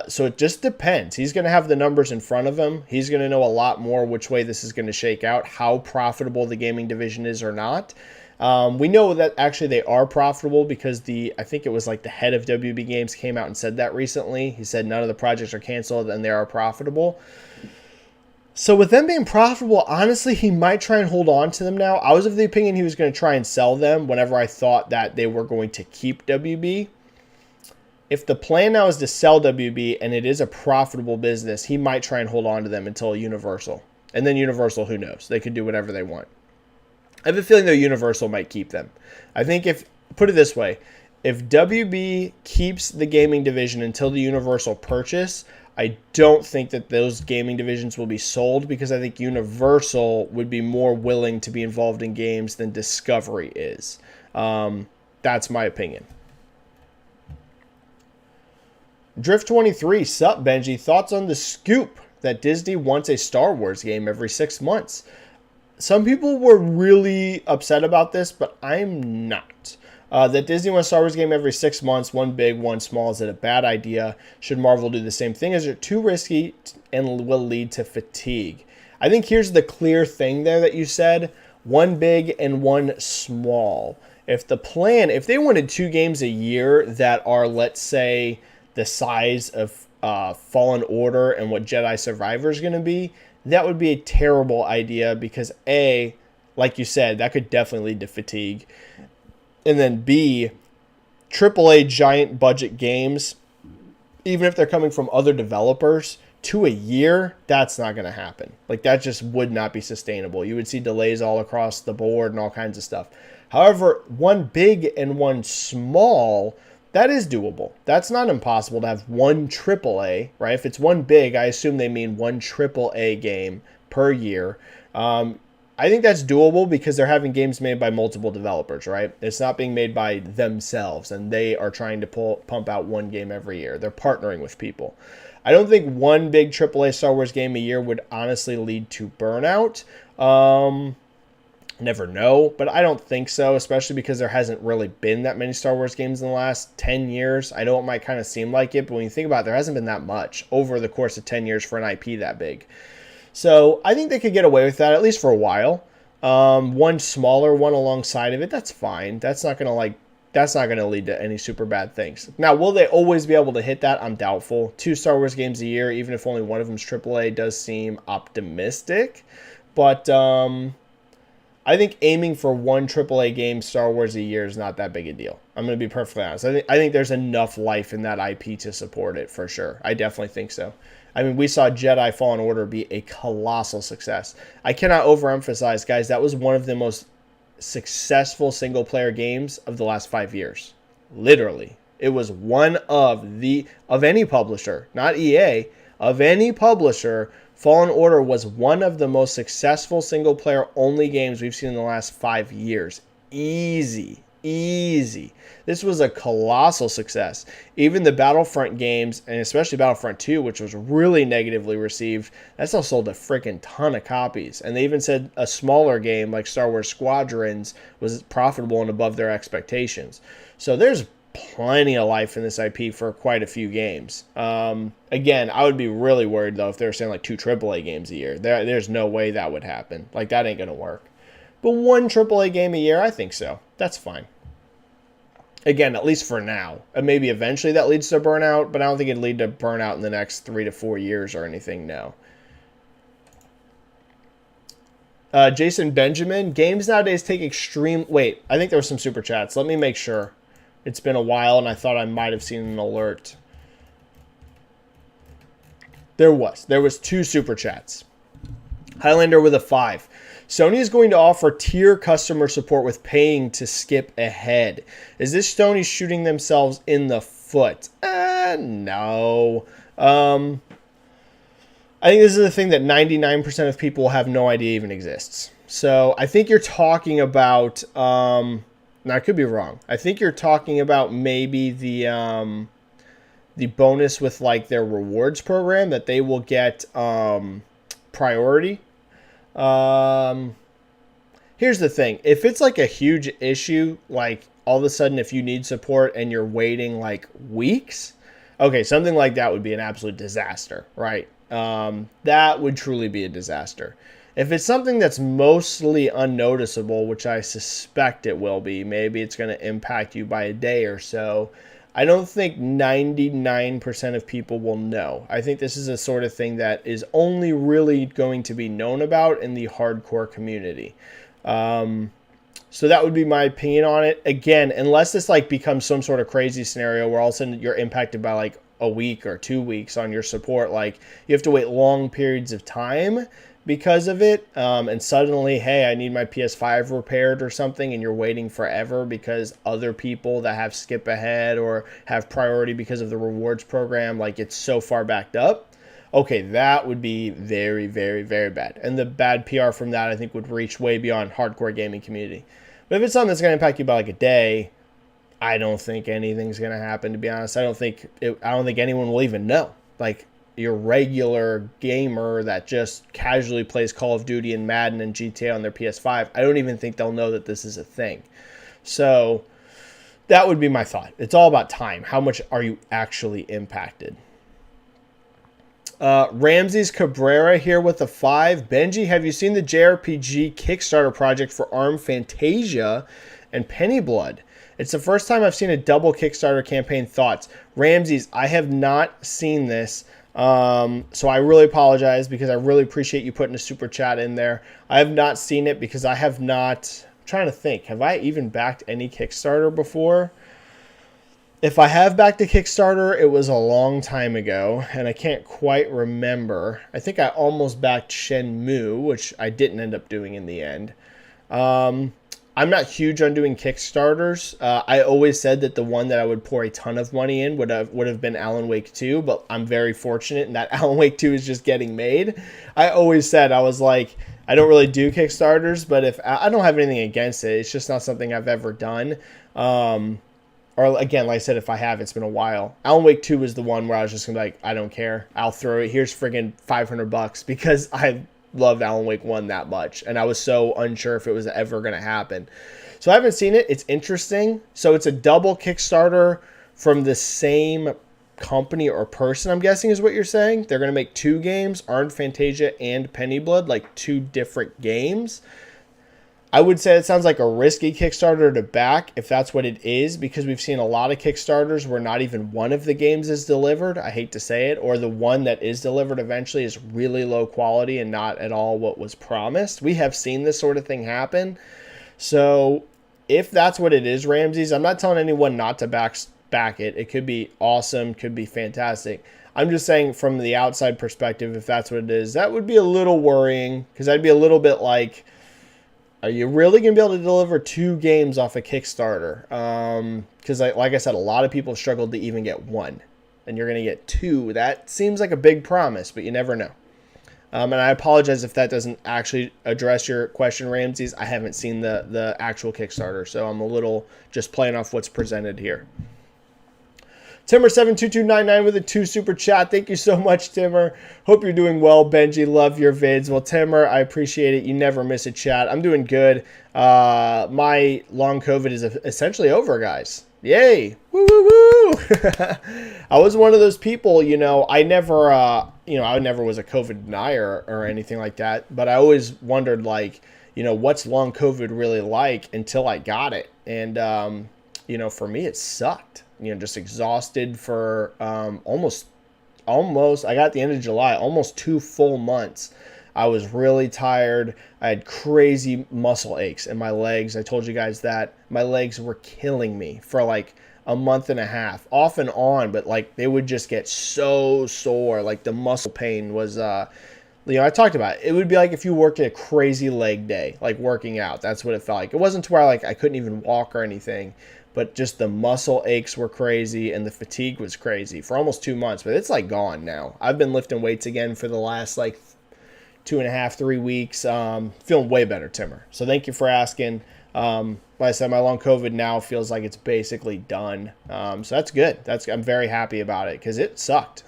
So it just depends. He's going to have the numbers in front of him. He's going to know a lot more which way this is going to shake out, how profitable the gaming division is or not. We know that actually they are profitable because I think it was like the head of WB Games came out and said that recently. He said none of the projects are canceled and they are profitable. So with them being profitable, honestly, he might try and hold on to them now. I was of the opinion he was going to try and sell them whenever I thought that they were going to keep WB. If the plan now is to sell WB and it is a profitable business, he might try and hold on to them until Universal. And then Universal, who knows? They could do whatever they want. I have a feeling though Universal might keep them. I think put it this way, if WB keeps the gaming division until the Universal purchase, I don't think that those gaming divisions will be sold because I think Universal would be more willing to be involved in games than Discovery is. That's my opinion. Drift23, sup Benji, thoughts on the scoop that Disney wants a Star Wars game every 6 months? Some people were really upset about this, but I'm not. That Disney wants a Star Wars game every 6 months, one big, one small, is it a bad idea? Should Marvel do the same thing? Is it too risky and will lead to fatigue? I think here's the clear thing there that you said, one big and one small. If they wanted 2 games a year that are, let's say, the size of Fallen Order and what Jedi Survivor is going to be, that would be a terrible idea because A, like you said, that could definitely lead to fatigue. And then B, AAA giant budget games, even if they're coming from other developers, 2 a year, that's not going to happen. Like that just would not be sustainable. You would see delays all across the board and all kinds of stuff. However, one big and one small, that is doable. That's not impossible to have one AAA, right? If it's one big, I assume they mean one AAA game per year. I think that's doable because they're having games made by multiple developers, right? It's not being made by themselves, and they are trying to pump out one game every year. They're partnering with people. I don't think one big AAA Star Wars game a year would honestly lead to burnout. Never know, but I don't think so, especially because there hasn't really been that many Star Wars games in the last 10 years. I know it might kind of seem like it, but when you think about it, there hasn't been that much over the course of 10 years for an IP that big. So I think they could get away with that, at least for a while. One smaller one alongside of it, that's fine. That's not going to lead to any super bad things. Now, will they always be able to hit that? I'm doubtful. 2 Star Wars games a year, even if only one of them's AAA, does seem optimistic. But I think aiming for one AAA game Star Wars a year is not that big a deal. I'm going to be perfectly honest. I think there's enough life in that IP to support it for sure. I definitely think so. I mean, we saw Jedi Fallen Order be a colossal success. I cannot overemphasize, guys, that was one of the most successful single-player games of the last 5 years. Literally. It was one of any publisher, not EA, of any publisher. Fallen Order was one of the most successful single-player only games we've seen in the last 5 years. Easy. This was a colossal success. Even the Battlefront games, and especially Battlefront 2, which was really negatively received, that still sold a freaking ton of copies. And they even said a smaller game like Star Wars Squadrons was profitable and above their expectations. So there's plenty of life in this IP for quite a few games. Again, I would be really worried, though, if they were saying like 2 AAA games a year. There's no way that would happen. Like, that ain't going to work. But one AAA game a year, I think so. That's fine. Again, at least for now. And maybe eventually that leads to burnout, but I don't think it'd lead to burnout in the next 3 to 4 years or anything, no. Jason Benjamin, games nowadays take extreme... Wait, I think there were some super chats. Let me make sure. It's been a while, and I thought I might have seen an alert. There was 2 super chats. Highlander with a 5. Sony is going to offer tier customer support with paying to skip ahead. Is this Sony shooting themselves in the foot? No. I think this is the thing that 99% of people have no idea even exists. So I think you're talking about... now, I could be wrong. I think you're talking about maybe the bonus with like their rewards program that they will get priority. Here's the thing. If it's like a huge issue, like all of a sudden if you need support and you're waiting like weeks, okay, something like that would be an absolute disaster, right? That would truly be a disaster. If it's something that's mostly unnoticeable, which I suspect it will be, maybe it's going to impact you by a day or so, I don't think 99% of people will know. I think this is a sort of thing that is only really going to be known about in the hardcore community. So that would be my opinion on it. Again, unless this like becomes some sort of crazy scenario where all of a sudden you're impacted by like a week or 2 weeks on your support, like you have to wait long periods of time because of it, and suddenly, hey, I need my PS5 repaired or something, and you're waiting forever because other people that have skip ahead or have priority because of the rewards program, like it's so far backed up, okay, that would be very, very, very bad. And the bad PR from that, I think, would reach way beyond hardcore gaming community. But if it's something that's going to impact you by like a day, I don't think anything's going to happen, to be honest. I don't think anyone will even know. Like, your regular gamer that just casually plays Call of Duty and Madden and GTA on their PS5, I don't even think they'll know that this is a thing. So that would be my thought. It's all about time. How much are you actually impacted? Ramses Cabrera here with a 5. Benji, have you seen the JRPG Kickstarter project for Arm Fantasia and Penny Blood? It's the first time I've seen a double Kickstarter campaign. Thoughts? Ramses, I have not seen this. So I really apologize because I really appreciate you putting a super chat in there. I have not seen it because I have not... I'm trying to think. Have I even backed any Kickstarter before? If I have backed a Kickstarter, it was a long time ago, and I can't quite remember. I think I almost backed Shenmue, which I didn't end up doing in the end. I'm not huge on doing Kickstarters. I always said that the one that I would pour a ton of money in would have been Alan Wake 2, but I'm very fortunate in that Alan Wake 2 is just getting made. I always said, I was like, I don't really do Kickstarters, but if I don't have anything against it, it's just not something I've ever done. Or again, like I said, if I have, it's been a while. Alan Wake 2 was the one where I was just gonna be like, I don't care. I'll throw it. Here's friggin' $500 because I loved Alan Wake 1 that much. And I was so unsure if it was ever gonna happen. So I haven't seen it. It's interesting. So it's a double Kickstarter from the same company or person, I'm guessing is what you're saying. They're gonna make 2 games, Armed Fantasia and Penny Blood, like 2 different games. I would say it sounds like a risky Kickstarter to back if that's what it is, because we've seen a lot of Kickstarters where not even one of the games is delivered. I hate to say it, or the one that is delivered eventually is really low quality and not at all what was promised. We have seen this sort of thing happen. So if that's what it is, Ramses, I'm not telling anyone not to back it. It could be awesome, could be fantastic. I'm just saying from the outside perspective, if that's what it is, that would be a little worrying, because I'd be a little bit like, are you really going to be able to deliver 2 games off a Kickstarter? Because like I said, a lot of people struggled to even get 1. And you're going to get 2. That seems like a big promise, but you never know. And I apologize if that doesn't actually address your question, Ramses. I haven't seen the actual Kickstarter, so I'm a little just playing off what's presented here. Timmer72299 with a 2 super chat. Thank you so much, Timmer. Hope you're doing well, Benji. Love your vids. Well, Timmer, I appreciate it. You never miss a chat. I'm doing good. My long COVID is essentially over, guys. Yay. Woo, woo, woo. I was one of those people, I never was a COVID denier or anything like that. But I always wondered, what's long COVID really like until I got it. And, for me, it sucked. Just exhausted for almost, I got at the end of July, almost 2 full months I was really tired. I had crazy muscle aches in my legs. I told you guys that. My legs were killing me for like a month and a half, off and on, but like they would just get so sore. Like the muscle pain was, I talked about it. It would be like if you worked a crazy leg day, like working out. That's what it felt like. It wasn't to where like I couldn't even walk or anything, but just the muscle aches were crazy and the fatigue was crazy for almost 2 months. But it's like gone now. I've been lifting weights again for the last like 2.5, 3 weeks. Feeling way better, Timmer. So thank you for asking. Like I said, my long COVID now feels like it's basically done. So that's good. I'm very happy about it because it sucked.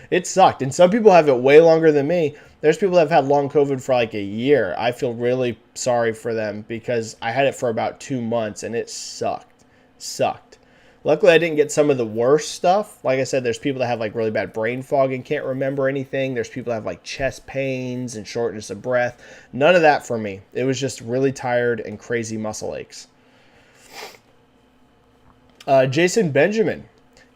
It sucked. And some people have it way longer than me. There's people that have had long COVID for like a year. I feel really sorry for them because I had it for about 2 months and it sucked. Luckily, I didn't get some of the worst stuff. Like I said, there's people that have like really bad brain fog and can't remember anything. There's people that have like chest pains and shortness of breath. None of that for me. It was just really tired and crazy muscle aches. Jason Benjamin.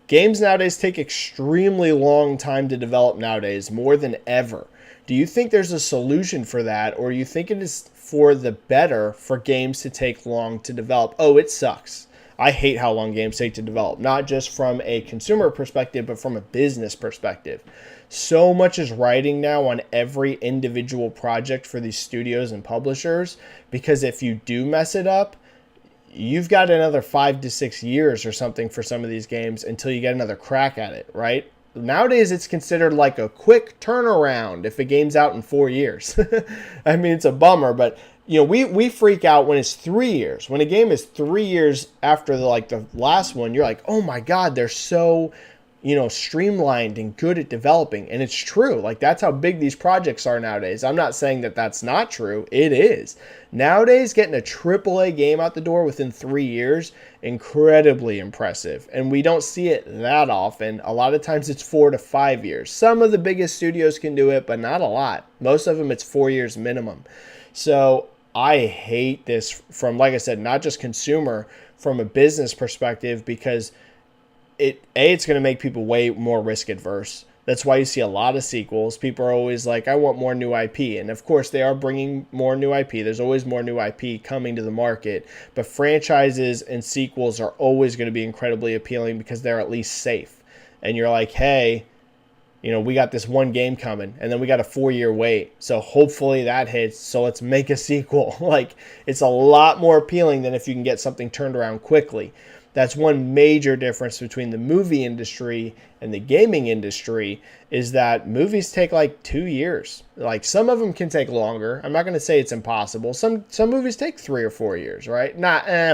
Games nowadays take extremely long time to develop nowadays, more than ever. Do you think there's a solution for that, or you think it is for the better for games to take long to develop? Oh, it sucks. I hate how long games take to develop, not just from a consumer perspective, but from a business perspective. So much is riding now on every individual project for these studios and publishers, because if you do mess it up, you've got another 5 to 6 years or something for some of these games until you get another crack at it, right? Nowadays, it's considered like a quick turnaround if a game's out in 4 years. I mean, it's a bummer, but we freak out when it's 3 years. When a game is 3 years after the last one, you're like, oh my God, they're so, streamlined and good at developing. And it's true. Like, that's how big these projects are nowadays. I'm not saying that that's not true. It is. Nowadays, getting a AAA game out the door within 3 years, incredibly impressive. And we don't see it that often. A lot of times it's 4 to 5 years. Some of the biggest studios can do it, but not a lot. Most of them, it's 4 years minimum. So I hate this from, like I said, not just consumer, from a business perspective, because it's going to make people way more risk adverse. That's why you see a lot of sequels. People are always like, I want more new IP. And of course, they are bringing more new IP. There's always more new IP coming to the market. But franchises and sequels are always going to be incredibly appealing because they're at least safe. And you're like, hey, we got this one game coming, and then we got a 4-year wait. So hopefully that hits. So let's make a sequel. Like, it's a lot more appealing than if you can get something turned around quickly. That's one major difference between the movie industry and the gaming industry, is that movies take like 2 years. Like, some of them can take longer. I'm not going to say it's impossible. Some movies take 3 or 4 years, right?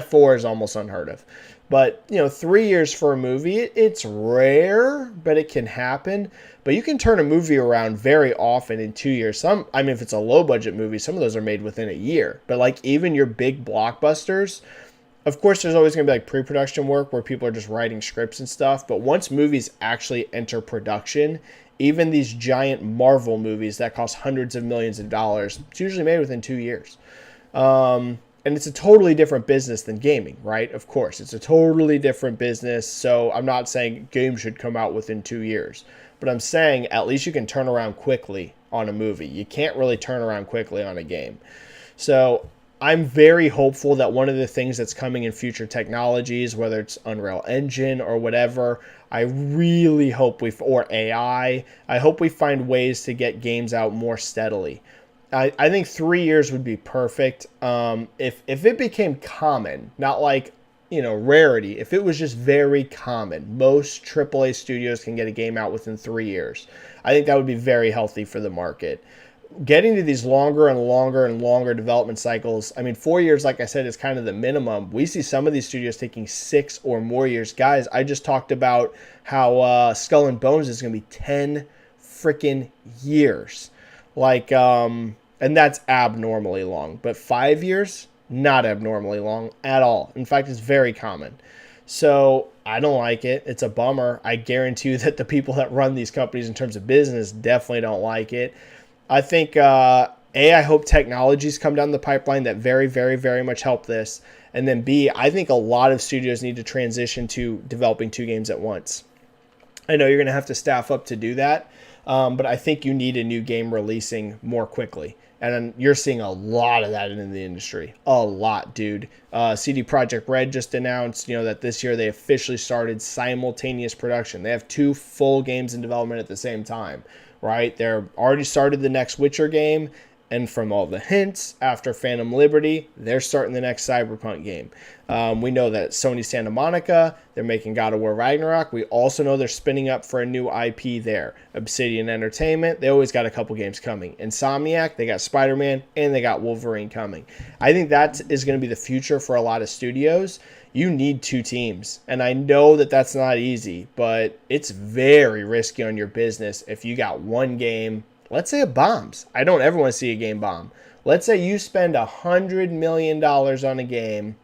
4 is almost unheard of. But, 3 years for a movie, it's rare, but it can happen. But you can turn a movie around very often in 2 years. If it's a low budget movie, some of those are made within a year. But like, even your big blockbusters, of course, there's always going to be like pre-production work where people are just writing scripts and stuff. But once movies actually enter production, even these giant Marvel movies that cost hundreds of millions of dollars, it's usually made within 2 years. And it's a totally different business than gaming, right? Of course, it's a totally different business. So I'm not saying games should come out within 2 years. But I'm saying at least you can turn around quickly on a movie. You can't really turn around quickly on a game. So I'm very hopeful that one of the things that's coming in future technologies, whether it's Unreal Engine or whatever, I really hope or AI, I hope we find ways to get games out more steadily. I think 3 years would be perfect. If it became common, not like, rarity, if it was just very common, most AAA studios can get a game out within 3 years. I think that would be very healthy for the market. Getting to these longer and longer and longer development cycles, 4 years, like I said, is kind of the minimum. We see some of these studios taking 6 or more years. Guys, I just talked about how Skull and Bones is going to be 10 freaking years. And that's abnormally long. But 5 years, not abnormally long at all. In fact, it's very common. So I don't like it. It's a bummer. I guarantee you that the people that run these companies in terms of business definitely don't like it. I think, I hope technologies come down the pipeline that very, very, very much help this. And then B, I think a lot of studios need to transition to developing 2 games at once. I know you're going to have to staff up to do that. But I think you need a new game releasing more quickly. And you're seeing a lot of that in the industry. A lot, dude. CD Projekt Red just announced, that this year they officially started simultaneous production. They have 2 full games in development at the same time, right? They're already started the next Witcher game. And from all the hints, after Phantom Liberty, they're starting the next Cyberpunk game. We know that Sony Santa Monica, they're making God of War Ragnarok. We also know they're spinning up for a new IP there. Obsidian Entertainment, they always got a couple games coming. Insomniac, they got Spider-Man, and they got Wolverine coming. I think that is going to be the future for a lot of studios. You need 2 teams. And I know that that's not easy, but it's very risky on your business if you got one game. Let's say it bombs. I don't ever want to see a game bomb. Let's say you spend $100 million on a game,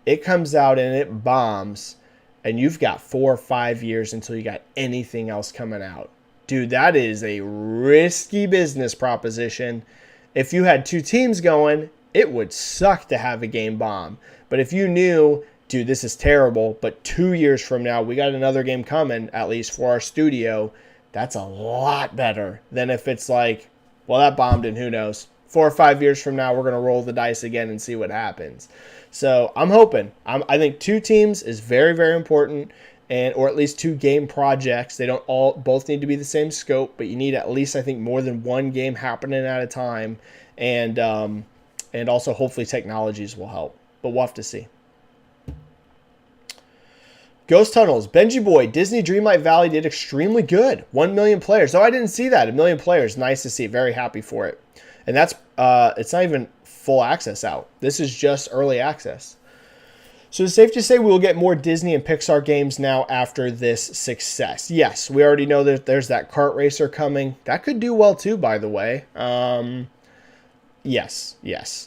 it comes out and it bombs, and you've got 4 or 5 years until you got anything else coming out. Dude, that is a risky business proposition. If you had 2 teams going, it would suck to have a game bomb. But if you knew, dude, this is terrible, but 2 years from now, we got another game coming, at least for our studio, that's a lot better than if it's like, well, that bombed and who knows. 4 or 5 years from now, we're going to roll the dice again and see what happens. So I'm hoping. I think 2 teams is very, very important, or at least 2 game projects. They don't both need to be the same scope, but you need at least, I think, more than one game happening at a time. And also hopefully technologies will help. But we'll have to see. Ghost Tunnels, Benji Boy, Disney Dreamlight Valley did extremely good. 1 million players. Oh, I didn't see that. 1 million players. Nice to see. Very happy for it. And that's it's not even full access out. This is just early access. So it's safe to say we will get more Disney and Pixar games now after this success. Yes, we already know that there's that kart racer coming. That could do well too, by the way. Yes.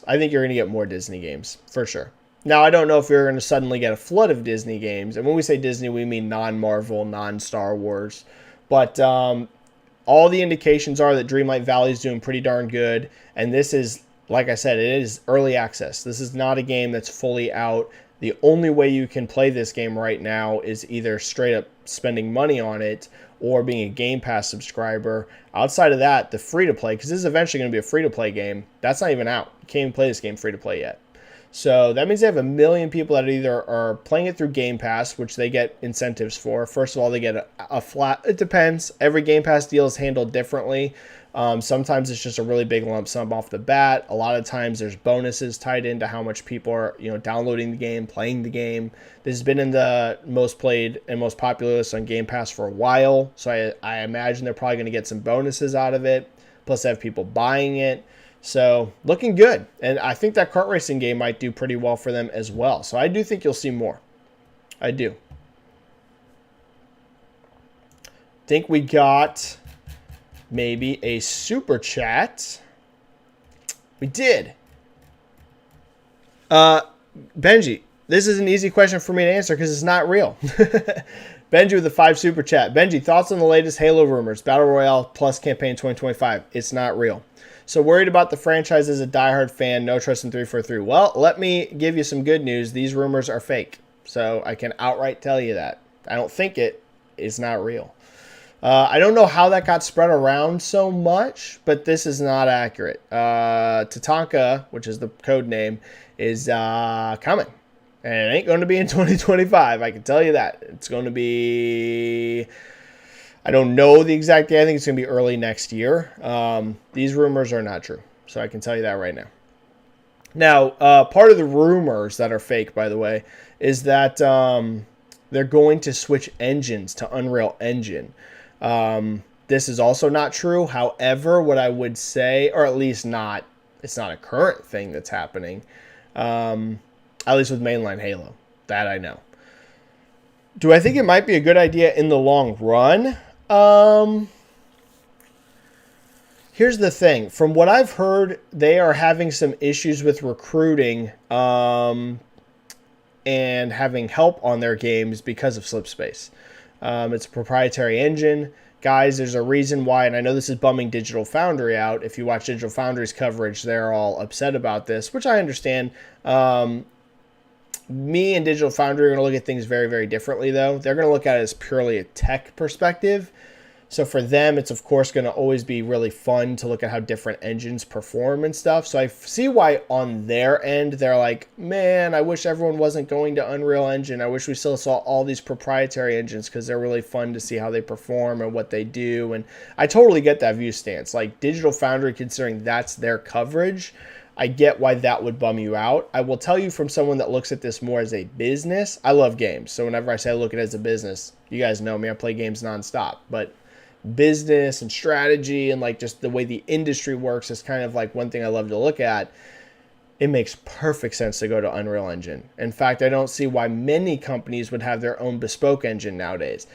I think you're going to get more Disney games, for sure. Now, I don't know if you're going to suddenly get a flood of Disney games. And when we say Disney, we mean non-Marvel, non-Star Wars. But all the indications are that Dreamlight Valley is doing pretty darn good. And this is, like I said, it is early access. This is not a game that's fully out. The only way you can play this game right now is either straight up spending money on it or being a Game Pass subscriber. Outside of that, the free-to-play, because this is eventually going to be a free-to-play game, that's not even out. You can't even play this game free-to-play yet. So that means they have 1 million people that either are playing it through Game Pass, which they get incentives for. First of all, they get a flat, it depends. Every Game Pass deal is handled differently. Sometimes it's just a really big lump sum off the bat. A lot of times there's bonuses tied into how much people are, downloading the game, playing the game. This has been in the most played and most popular list on Game Pass for a while. So I imagine they're probably going to get some bonuses out of it. Plus they have people buying it. So looking good. And I think that kart racing game might do pretty well for them as well. So I do think you'll see more. I do. Think we got maybe a super chat. We did. Benji, this is an easy question for me to answer because it's not real. Benji with the 5 super chat. Benji, thoughts on the latest Halo rumors? Battle Royale plus campaign 2025. It's not real. So worried about the franchise as a diehard fan, no trust in 343. Well, let me give you some good news. These rumors are fake. So I can outright tell you that. I don't think it is not real. I don't know how that got spread around so much, but this is not accurate. Tatanka, which is the code name, is coming. And it ain't going to be in 2025. I can tell you that. It's going to be... I don't know the exact day. I think it's going to be early next year. These rumors are not true. So I can tell you that right now. Now, part of the rumors that are fake, by the way, is that they're going to switch engines to Unreal Engine. This is also not true. However, what I would say, or at least not, it's not a current thing that's happening, at least with mainline Halo. That I know. Do I think it might be a good idea in the long run? Here's the thing. From what I've heard, they are having some issues with recruiting and having help on their games because of Slipspace. It's a proprietary engine. Guys, there's a reason why, and I know this is bumming Digital Foundry out. If you watch Digital Foundry's coverage, they're all upset about this, which I understand. Me and Digital Foundry are going to look at things very, very differently, though. They're going to look at it as purely a tech perspective. So for them, it's of course going to always be really fun to look at how different engines perform and stuff. So I see why on their end, they're like, man, I wish everyone wasn't going to Unreal Engine. I wish we still saw all these proprietary engines because they're really fun to see how they perform and what they do. And I totally get that view stance. Like Digital Foundry, considering that's their coverage, I get why that would bum you out. I will tell you from someone that looks at this more as a business, I love games. So whenever I say I look at it as a business, you guys know me, I play games nonstop. But business and strategy and like just the way the industry works is kind of like one thing I love to look at. It makes perfect sense to go to Unreal Engine. In fact, I don't see why many companies would have their own bespoke engine nowadays.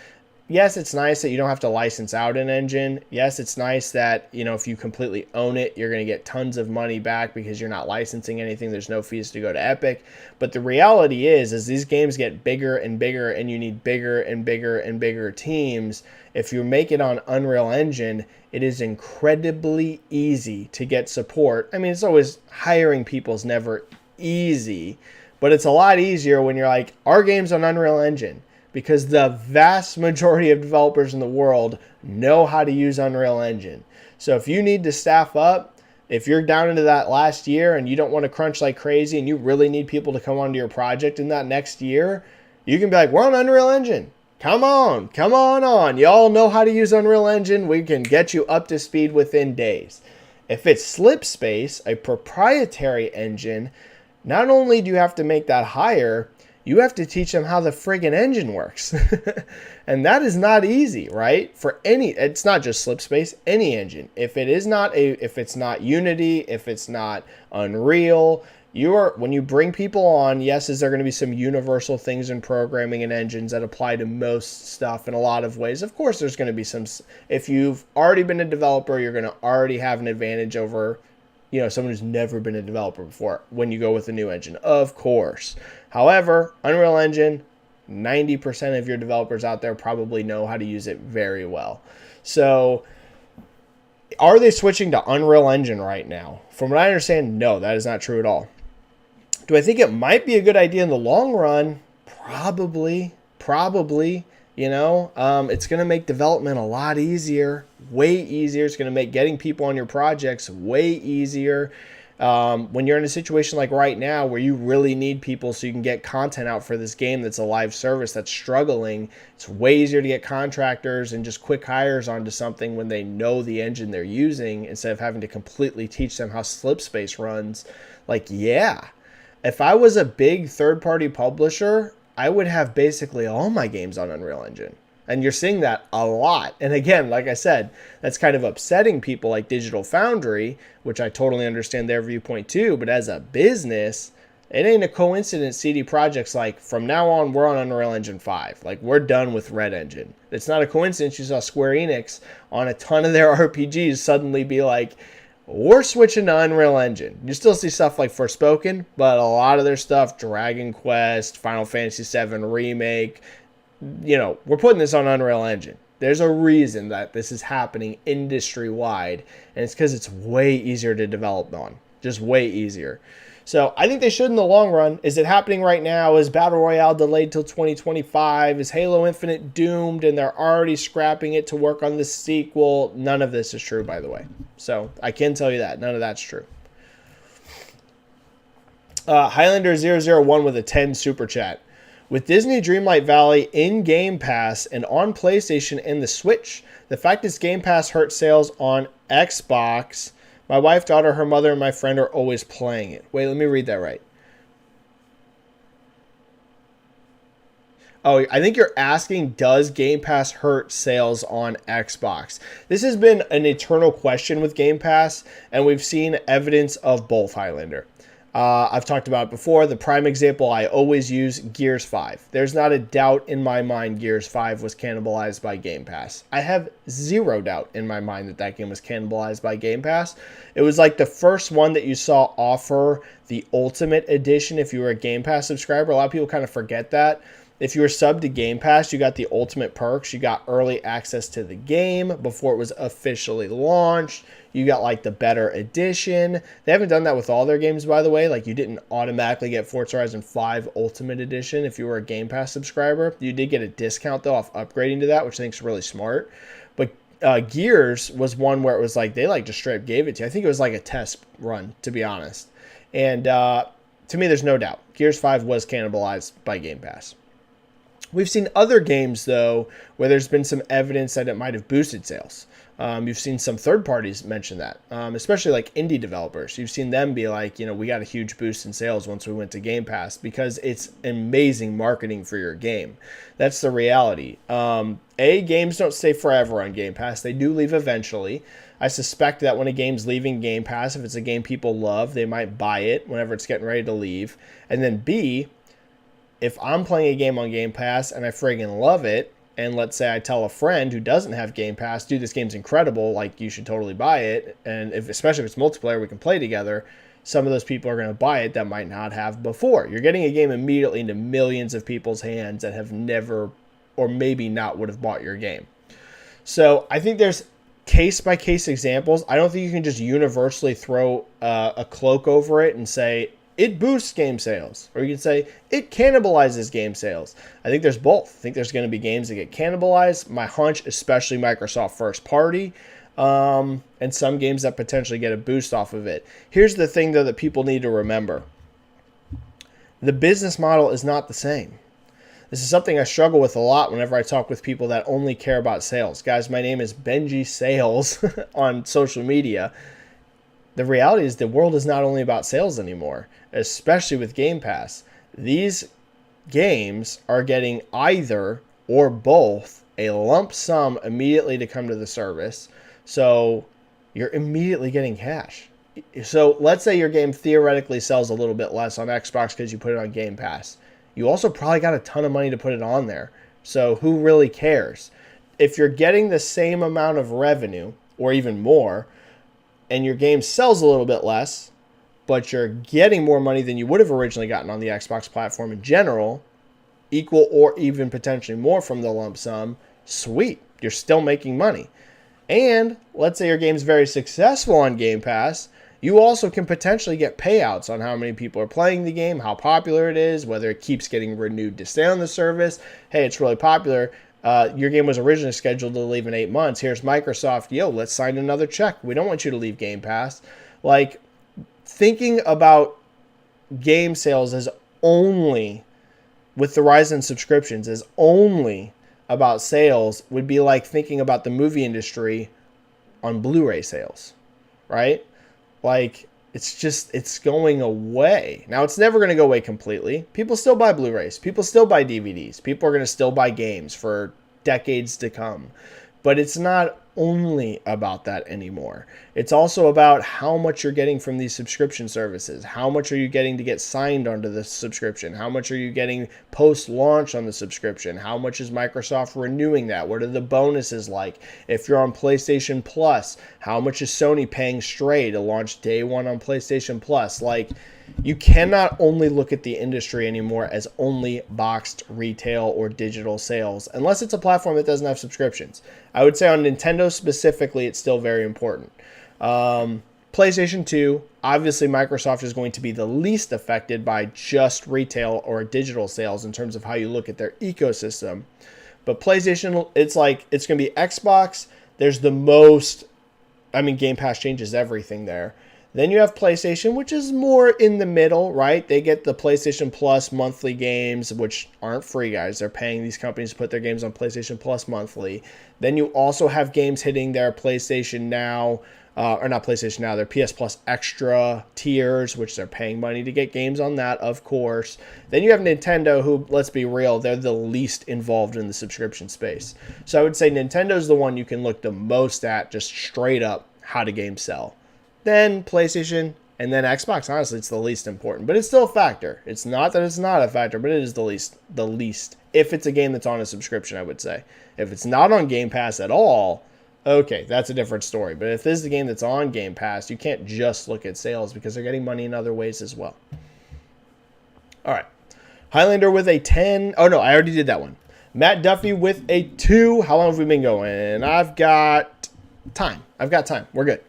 Yes, it's nice that you don't have to license out an engine. Yes, it's nice that, you know, if you completely own it, you're going to get tons of money back because you're not licensing anything. There's no fees to go to Epic. But the reality is as these games get bigger and bigger and you need bigger and bigger and bigger teams, if you make it on Unreal Engine, it is incredibly easy to get support. I mean, it's always hiring people is never easy, but it's a lot easier when you're like, our game's on Unreal Engine. Because the vast majority of developers in the world know how to use Unreal Engine. So if you need to staff up, if you're down into that last year and you don't want to crunch like crazy and you really need people to come onto your project in that next year, you can be like, we're on Unreal Engine. Come on. Y'all know how to use Unreal Engine. We can get you up to speed within days. If it's Slipspace, a proprietary engine, not only do you have to make that higher, you have to teach them how the friggin' engine works. And that is not easy, right? For any, it's not just Slipspace, any engine. If it's not Unity, if it's not Unreal, when you bring people on, yes, is there going to be some universal things in programming and engines that apply to most stuff in a lot of ways? Of course, there's going to be some. If you've already been a developer, you're going to already have an advantage over, you know, someone who's never been a developer before when you go with a new engine, of course. However, Unreal Engine, 90% of your developers out there probably know how to use it very well. So are they switching to Unreal Engine right now? From what I understand, no, that is not true at all. Do I think it might be a good idea in the long run? Probably. You know, it's going to make development a lot easier, way easier. It's going to make getting people on your projects way easier. When you're in a situation like right now where you really need people so you can get content out for this game that's a live service that's struggling, it's way easier to get contractors and just quick hires onto something when they know the engine they're using instead of having to completely teach them how Slipspace runs. Like, yeah, if I was a big third-party publisher, I would have basically all my games on Unreal Engine. And you're seeing that a lot. And again, like I said, that's kind of upsetting people like Digital Foundry, which I totally understand their viewpoint too. But as a business, it ain't a coincidence CD Projekt's like, from now on, we're on Unreal Engine 5. Like, we're done with Red Engine. It's not a coincidence you saw Square Enix on a ton of their RPGs suddenly be like, we're switching to Unreal Engine. You still see stuff like Forspoken, but a lot of their stuff, Dragon Quest, Final Fantasy VII Remake, you know, we're putting this on Unreal Engine. There's a reason that this is happening industry-wide, and it's because it's way easier to develop on. Just way easier. So I think they should in the long run. Is it happening right now? Is Battle Royale delayed till 2025? Is Halo Infinite doomed and they're already scrapping it to work on the sequel? None of this is true, by the way. So I can tell you that. None of that's true. Highlander001 with a 10 super chat. With Disney Dreamlight Valley in Game Pass and on PlayStation and the Switch, the fact this Game Pass hurts sales on Xbox. My wife, daughter, her mother, and my friend are always playing it. Wait, let me read that right. Oh, I think you're asking, does Game Pass hurt sales on Xbox? This has been an eternal question with Game Pass, and we've seen evidence of both, Highlander. I've talked about it before. The prime example I always use, Gears 5. There's not a doubt in my mind Gears 5 was cannibalized by Game Pass. I have zero doubt in my mind that that game was cannibalized by Game Pass. It was like the first one that you saw offer the Ultimate Edition if you were a Game Pass subscriber. A lot of people kind of forget that. If you were subbed to Game Pass, you got the ultimate perks. You got early access to the game before it was officially launched. You got like the better edition. They haven't done that with all their games, by the way. Like, you didn't automatically get Forza Horizon 5 Ultimate Edition if you were a Game Pass subscriber. You did get a discount though off upgrading to that, which I think is really smart. But Gears was one where it was like they like just straight up gave it to you. I think it was like a test run, to be honest. And to me, there's no doubt Gears 5 was cannibalized by Game Pass. We've seen other games, though, where there's been some evidence that it might have boosted sales. You've seen some third parties mention that, especially like indie developers. You've seen them be like, we got a huge boost in sales once we went to Game Pass because it's amazing marketing for your game. That's the reality. Games don't stay forever on Game Pass. They do leave eventually. I suspect that when a game's leaving Game Pass, if it's a game people love, they might buy it whenever it's getting ready to leave. And then B, if I'm playing a game on Game Pass and I friggin' love it, and let's say I tell a friend who doesn't have Game Pass, dude, this game's incredible, like you should totally buy it, and especially if it's multiplayer, we can play together, some of those people are going to buy it that might not have before. You're getting a game immediately into millions of people's hands that have never or maybe not would have bought your game. So I think there's case-by-case examples. I don't think you can just universally throw a cloak over it and say, it boosts game sales. Or you can say, it cannibalizes game sales. I think there's both. I think there's going to be games that get cannibalized. My hunch, especially Microsoft first party, and some games that potentially get a boost off of it. Here's the thing, though, that people need to remember. The business model is not the same. This is something I struggle with a lot whenever I talk with people that only care about sales. Guys, my name is Benji-Sales on social media. The reality is the world is not only about sales anymore, especially with Game Pass. These games are getting either or both a lump sum immediately to come to the service. So you're immediately getting cash. So let's say your game theoretically sells a little bit less on Xbox because you put it on Game Pass. You also probably got a ton of money to put it on there. So who really cares? If you're getting the same amount of revenue or even more, and your game sells a little bit less, but you're getting more money than you would have originally gotten on the Xbox platform in general, equal or even potentially more from the lump sum, sweet, you're still making money. And let's say your game's very successful on Game Pass, you also can potentially get payouts on how many people are playing the game, how popular it is, whether it keeps getting renewed to stay on the service. Hey, it's really popular. Your game was originally scheduled to leave in 8 months. Here's Microsoft. Yo, let's sign another check. We don't want you to leave Game Pass. Like, thinking about game sales as only, with the rise in subscriptions, as only about sales would be like thinking about the movie industry on Blu-ray sales, right? Like, it's going away. Now, it's never going to go away completely. People still buy Blu-rays. People still buy DVDs. People are going to still buy games for decades to come. But it's not only about that anymore. It's also about how much you're getting from these subscription services. How much are you getting to get signed onto the subscription? How much are you getting post-launch on the subscription? How much is Microsoft renewing that? What are the bonuses like? If you're on PlayStation Plus, how much is Sony paying Stray to launch day one on PlayStation Plus? Like, you cannot only look at the industry anymore as only boxed retail or digital sales, unless it's a platform that doesn't have subscriptions. I would say on Nintendo specifically, it's still very important. PlayStation 2, obviously Microsoft is going to be the least affected by just retail or digital sales in terms of how you look at their ecosystem. But PlayStation, it's going to be Xbox. There's the most, Game Pass changes everything there. Then you have PlayStation, which is more in the middle, right? They get the PlayStation Plus monthly games, which aren't free, guys. They're paying these companies to put their games on PlayStation Plus monthly. Then you also have games hitting their PlayStation Now, or not PlayStation Now, their PS Plus Extra tiers, which they're paying money to get games on that, of course. Then you have Nintendo, who, let's be real, they're the least involved in the subscription space. So I would say Nintendo's the one you can look the most at, just straight up, how do games sell. Then PlayStation, and then Xbox. Honestly, it's the least important, but it's still a factor. It's not that it's not a factor, but it is the least. If it's a game that's on a subscription, I would say. If it's not on Game Pass at all, okay, that's a different story. But if this is a game that's on Game Pass, you can't just look at sales because they're getting money in other ways as well. All right. Highlander with a 10. Oh, no, I already did that one. Matt Duffy with a 2. How long have we been going? I've got time. We're good.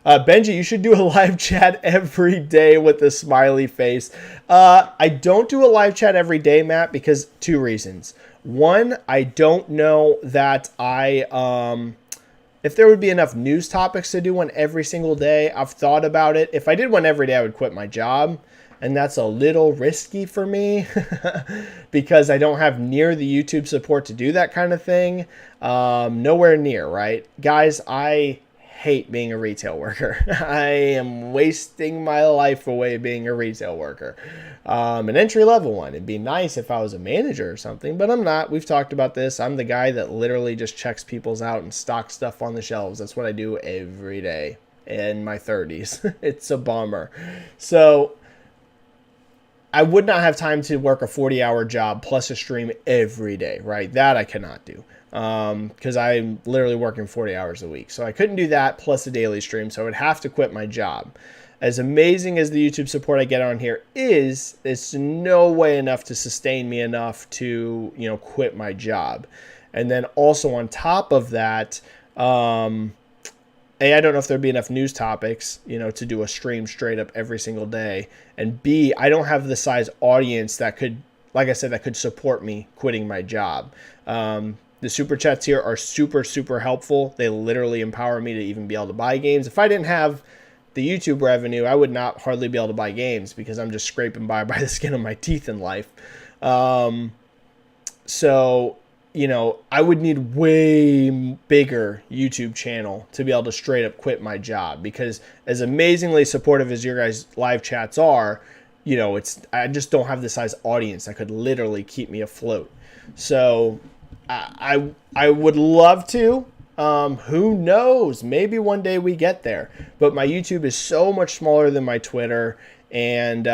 Benji, you should do a live chat every day with a smiley face. I don't do a live chat every day, Matt, because 2 reasons. One, I don't know that I if there would be enough news topics to do one every single day. I've thought about it. If I did one every day, I would quit my job. And that's a little risky for me because I don't have near the YouTube support to do that kind of thing. Nowhere near, right? Guys, I hate being a retail worker. I am wasting my life away being a retail worker. An entry-level one. It'd be nice if I was a manager or something, but I'm not. We've talked about this. I'm the guy that literally just checks people's out and stocks stuff on the shelves. That's what I do every day in my 30s. It's a bummer. So I would not have time to work a 40-hour job plus a stream every day, right? That I cannot do because I'm literally working 40 hours a week. So I couldn't do that plus a daily stream, so I would have to quit my job. As amazing as the YouTube support I get on here is, it's no way enough to sustain me enough to, quit my job. And then also on top of that, A, I don't know if there'd be enough news topics, to do a stream straight up every single day. And B, I don't have the size audience that could, like I said, that could support me quitting my job. The super chats here are super, super helpful. They literally empower me to even be able to buy games. If I didn't have the YouTube revenue, I would not hardly be able to buy games because I'm just scraping by the skin of my teeth in life. So I would need way bigger YouTube channel to be able to straight up quit my job because as amazingly supportive as your guys' live chats are, I just don't have the size audience that could literally keep me afloat. So I would love to. Who knows? Maybe one day we get there. But my YouTube is so much smaller than my Twitter. And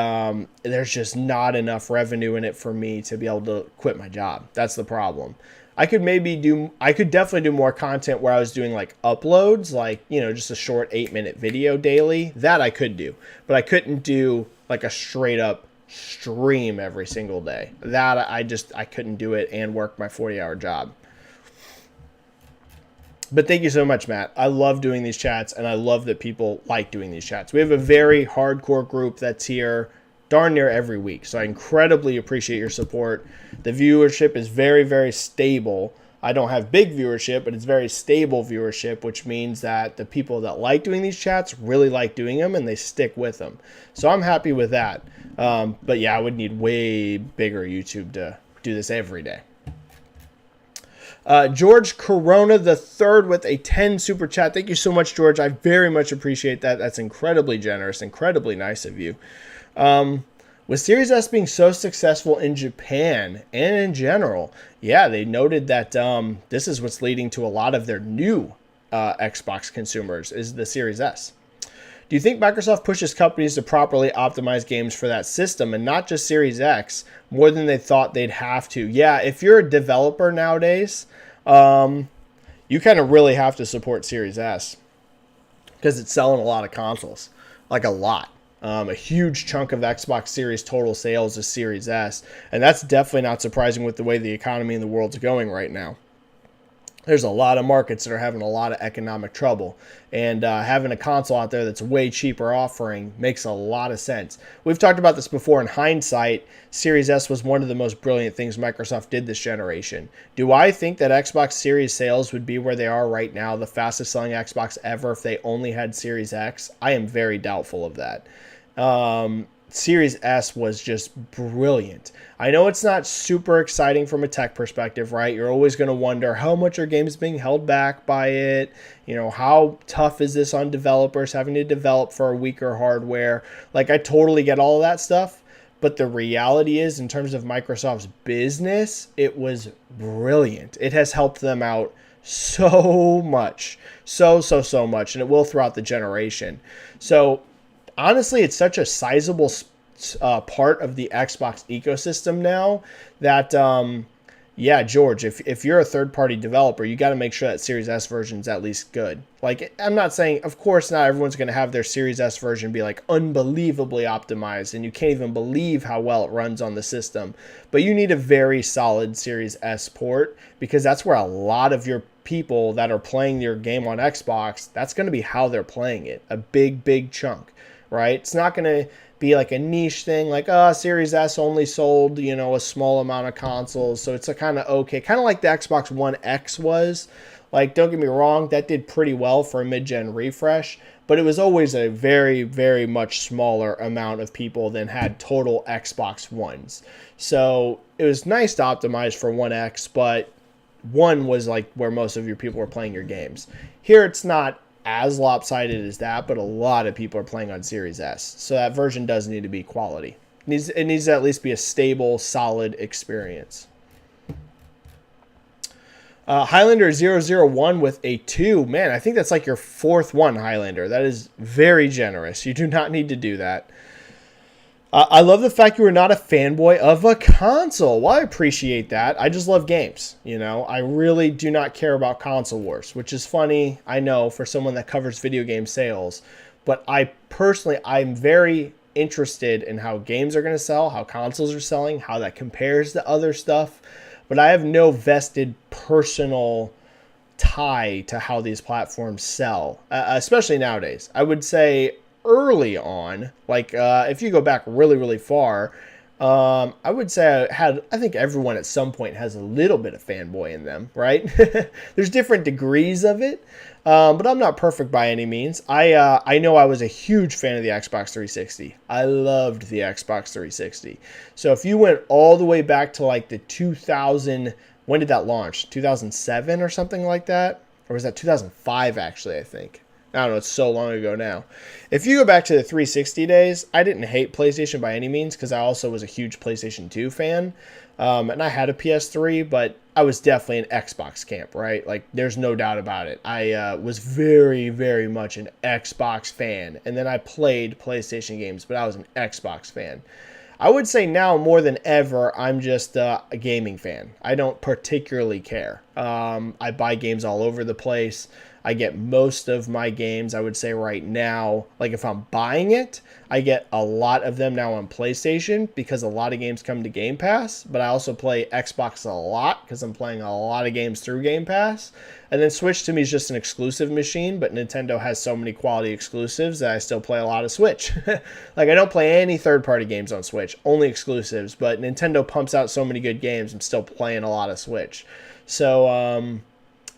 there's just not enough revenue in it for me to be able to quit my job. That's the problem. I could definitely do more content where I was doing like uploads, like, just a short 8-minute video daily. That I could do, but I couldn't do like a straight up stream every single day. That I couldn't do it and work my 40-hour job. But thank you so much, Matt. I love doing these chats, and I love that people like doing these chats. We have a very hardcore group that's here darn near every week, so I incredibly appreciate your support. The viewership is very, very stable. I don't have big viewership, but it's very stable viewership, which means that the people that like doing these chats really like doing them, and they stick with them. So I'm happy with that. But yeah, I would need way bigger YouTube to do this every day. George Corona the third with a 10 super chat. Thank you so much, George. I very much appreciate that. That's incredibly generous, incredibly nice of you. With Series S being so successful in Japan and in general, yeah, they noted that this is what's leading to a lot of their new Xbox consumers is the Series S. Do you think Microsoft pushes companies to properly optimize games for that system and not just Series X more than they thought they'd have to? Yeah, if you're a developer nowadays, you kind of really have to support Series S because it's selling a lot of consoles, like a lot. A huge chunk of Xbox Series total sales is Series S, and that's definitely not surprising with the way the economy in the world's going right now. There's a lot of markets that are having a lot of economic trouble, and having a console out there that's way cheaper offering makes a lot of sense. We've talked about this before. In hindsight, Series S was one of the most brilliant things Microsoft did this generation. Do I think that Xbox Series sales would be where they are right now, the fastest selling Xbox ever, if they only had Series X? I am very doubtful of that. Series S was just brilliant. I know it's not super exciting from a tech perspective, right? You're always going to wonder how much are games being held back by it? How tough is this on developers having to develop for a weaker hardware? Like, I totally get all of that stuff. But the reality is, in terms of Microsoft's business, it was brilliant. It has helped them out so much. So much. And it will throughout the generation. So, honestly, it's such a sizable part of the Xbox ecosystem now that, yeah, George, if you're a third-party developer, you got to make sure that Series S version is at least good. Like, I'm not saying, of course, not everyone's going to have their Series S version be like unbelievably optimized, and you can't even believe how well it runs on the system. But you need a very solid Series S port because that's where a lot of your people that are playing your game on Xbox, that's going to be how they're playing it. A big, big chunk. Right? It's not going to be like a niche thing, like, oh, Series S only sold, a small amount of consoles, so it's a kind of okay, kind of like the Xbox One X was. Like, don't get me wrong, that did pretty well for a mid-gen refresh, but it was always a very, very much smaller amount of people than had total Xbox Ones. So it was nice to optimize for One X, but One was like where most of your people were playing your games. Here it's not as lopsided as that, but a lot of people are playing on Series S. So that version does need to be quality. It needs to at least be a stable, solid experience. Highlander 001 with a 2. Man, I think that's like your 4th one, Highlander. That is very generous. You do not need to do that. I love the fact you are not a fanboy of a console. Well, I appreciate that. I just love games. I really do not care about console wars, which is funny, I know, for someone that covers video game sales. But I'm very interested in how games are going to sell, how consoles are selling, how that compares to other stuff. But I have no vested personal tie to how these platforms sell, especially nowadays. I would say early on, like if you go back really, really far, I would say I think everyone at some point has a little bit of fanboy in them, right? There's different degrees of it, but I'm not perfect by any means. I know I was a huge fan of the Xbox 360. I loved the Xbox 360. So if you went all the way back to like the 2000, when did that launch? 2007 or something like that? Or was that 2005 actually, I think? I don't know, it's so long ago now. If you go back to the 360 days, I didn't hate PlayStation by any means because I also was a huge PlayStation 2 fan. And I had a PS3, but I was definitely an Xbox camp, right? Like, there's no doubt about it. I was very, very much an Xbox fan. And then I played PlayStation games, but I was an Xbox fan. I would say now more than ever, I'm just a gaming fan. I don't particularly care. I buy games all over the place. I get most of my games, I would say right now, like if I'm buying it, I get a lot of them now on PlayStation because a lot of games come to Game Pass, but I also play Xbox a lot because I'm playing a lot of games through Game Pass. And then Switch to me is just an exclusive machine, but Nintendo has so many quality exclusives that I still play a lot of Switch. Like I don't play any third-party games on Switch, only exclusives, but Nintendo pumps out so many good games, I'm still playing a lot of Switch. So,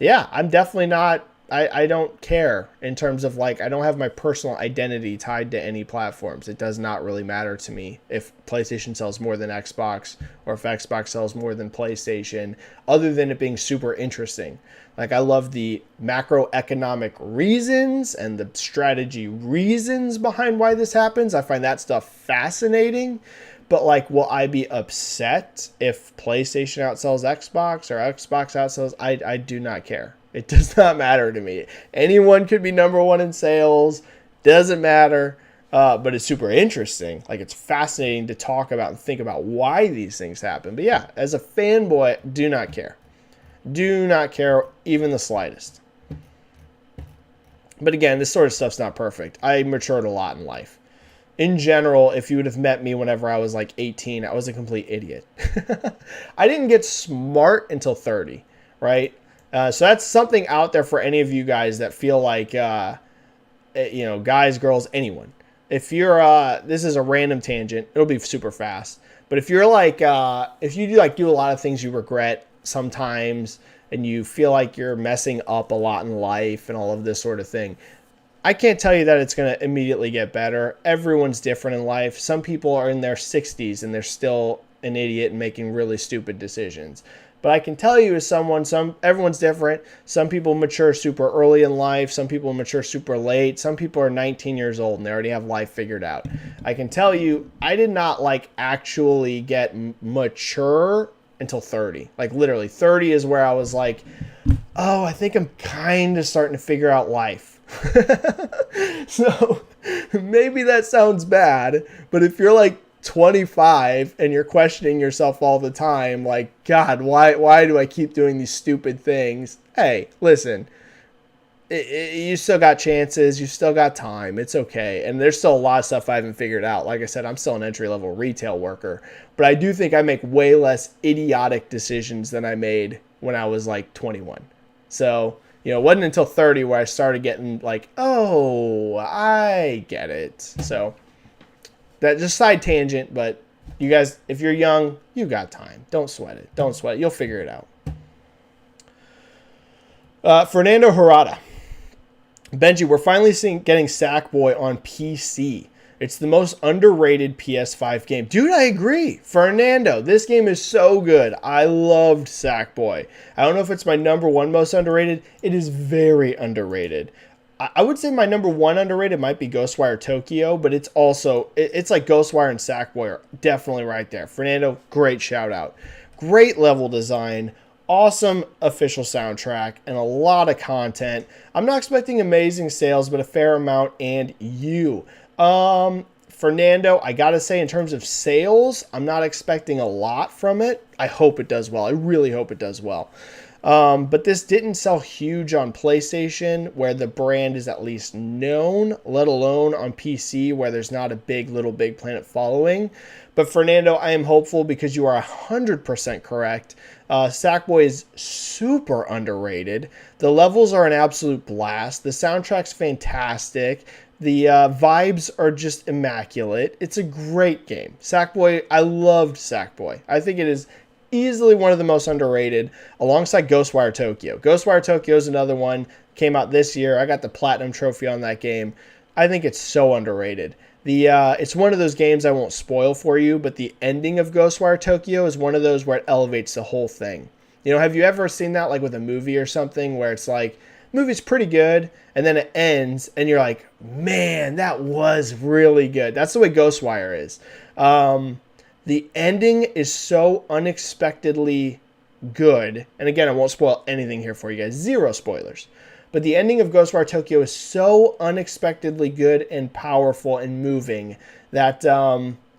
yeah, I'm definitely not... I don't care in terms of like, I don't have my personal identity tied to any platforms. It does not really matter to me if PlayStation sells more than Xbox or if Xbox sells more than PlayStation, other than it being super interesting. Like I love the macroeconomic reasons and the strategy reasons behind why this happens. I find that stuff fascinating. But like, will I be upset if PlayStation outsells Xbox or Xbox outsells? I do not care. It does not matter to me. Anyone could be number one in sales. Doesn't matter. But it's super interesting. Like, it's fascinating to talk about and think about why these things happen. But yeah, as a fanboy, do not care. Do not care even the slightest. But again, this sort of stuff's not perfect. I matured a lot in life. In general, if you would have met me whenever I was like 18, I was a complete idiot. I didn't get smart until 30, right? So that's something out there for any of you guys that feel like, guys, girls, anyone. If you're, this is a random tangent, it'll be super fast. But if you're like, if you do a lot of things you regret sometimes, and you feel like you're messing up a lot in life and all of this sort of thing, I can't tell you that it's going to immediately get better. Everyone's different in life. Some people are in their 60s and they're still an idiot and making really stupid decisions. But I can tell you as someone, everyone's different. Some people mature super early in life. Some people mature super late. Some people are 19 years old and they already have life figured out. I can tell you, I did not actually get mature until 30. Like literally 30 is where I was like, oh, I think I'm kind of starting to figure out life. So maybe that sounds bad, but if you're like 25 and you're questioning yourself all the time, like, God, why do I keep doing these stupid things? Hey, listen, you still got chances. You still got time. It's okay. And there's still a lot of stuff I haven't figured out. Like I said, I'm still an entry-level retail worker, but I do think I make way less idiotic decisions than I made when I was like 21. So, it wasn't until 30 where I started getting like, oh, I get it. So That just side tangent, but you guys, if you're young, you got time. Don't sweat it. Don't sweat it. You'll figure it out. Fernando Harada. Benji, we're finally getting Sackboy on PC. It's the most underrated PS5 game. Dude, I agree. Fernando, this game is so good. I loved Sackboy. I don't know if it's my number one most underrated. It is very underrated. I would say my number one underrated might be Ghostwire Tokyo, but it's also, it's like Ghostwire and Sackboy are definitely right there. Fernando, great shout out. Great level design, awesome official soundtrack, and a lot of content. I'm not expecting amazing sales, but a fair amount, and you. Fernando, I gotta say, in terms of sales, I'm not expecting a lot from it. I hope it does well. I really hope it does well. But this didn't sell huge on PlayStation, where the brand is at least known, let alone on PC, where there's not a big Little Big Planet following. But Fernando, I am hopeful because you are 100% correct. Sackboy is super underrated. The levels are an absolute blast. The soundtrack's fantastic. The vibes are just immaculate. It's a great game. Sackboy, I loved Sackboy. I think it is easily one of the most underrated, alongside Ghostwire Tokyo. Ghostwire Tokyo is another one. Came out this year. I got the platinum trophy on that game. I think it's so underrated. It's one of those games I won't spoil for you, but the ending of Ghostwire Tokyo is one of those where it elevates the whole thing. You know, have you ever seen that like with a movie or something where it's like, movie's pretty good, and then it ends, and you're like, man, that was really good. That's the way Ghostwire is. The ending is so unexpectedly good. And again, I won't spoil anything here for you guys. Zero spoilers. But the ending of Ghostwire Tokyo is so unexpectedly good and powerful and moving that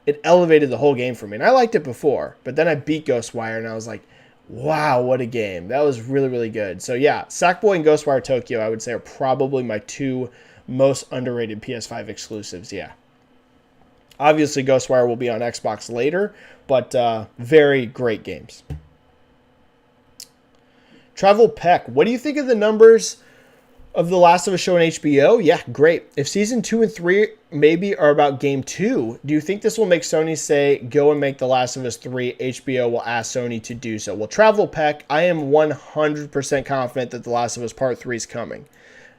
it elevated the whole game for me. And I liked it before, but then I beat Ghostwire, and I was like, wow, what a game. That was really, really good. So yeah, Sackboy and Ghostwire Tokyo, I would say, are probably my two most underrated PS5 exclusives. Yeah. Obviously, Ghostwire will be on Xbox later, but very great games. Travel Peck, what do you think of the numbers of The Last of Us show on HBO? Yeah, great. If season 2 and 3 maybe are about game 2, do you think this will make Sony say, go and make The Last of Us 3? HBO will ask Sony to do so. Well, Travel Peck, I am 100% confident that The Last of Us Part 3 is coming.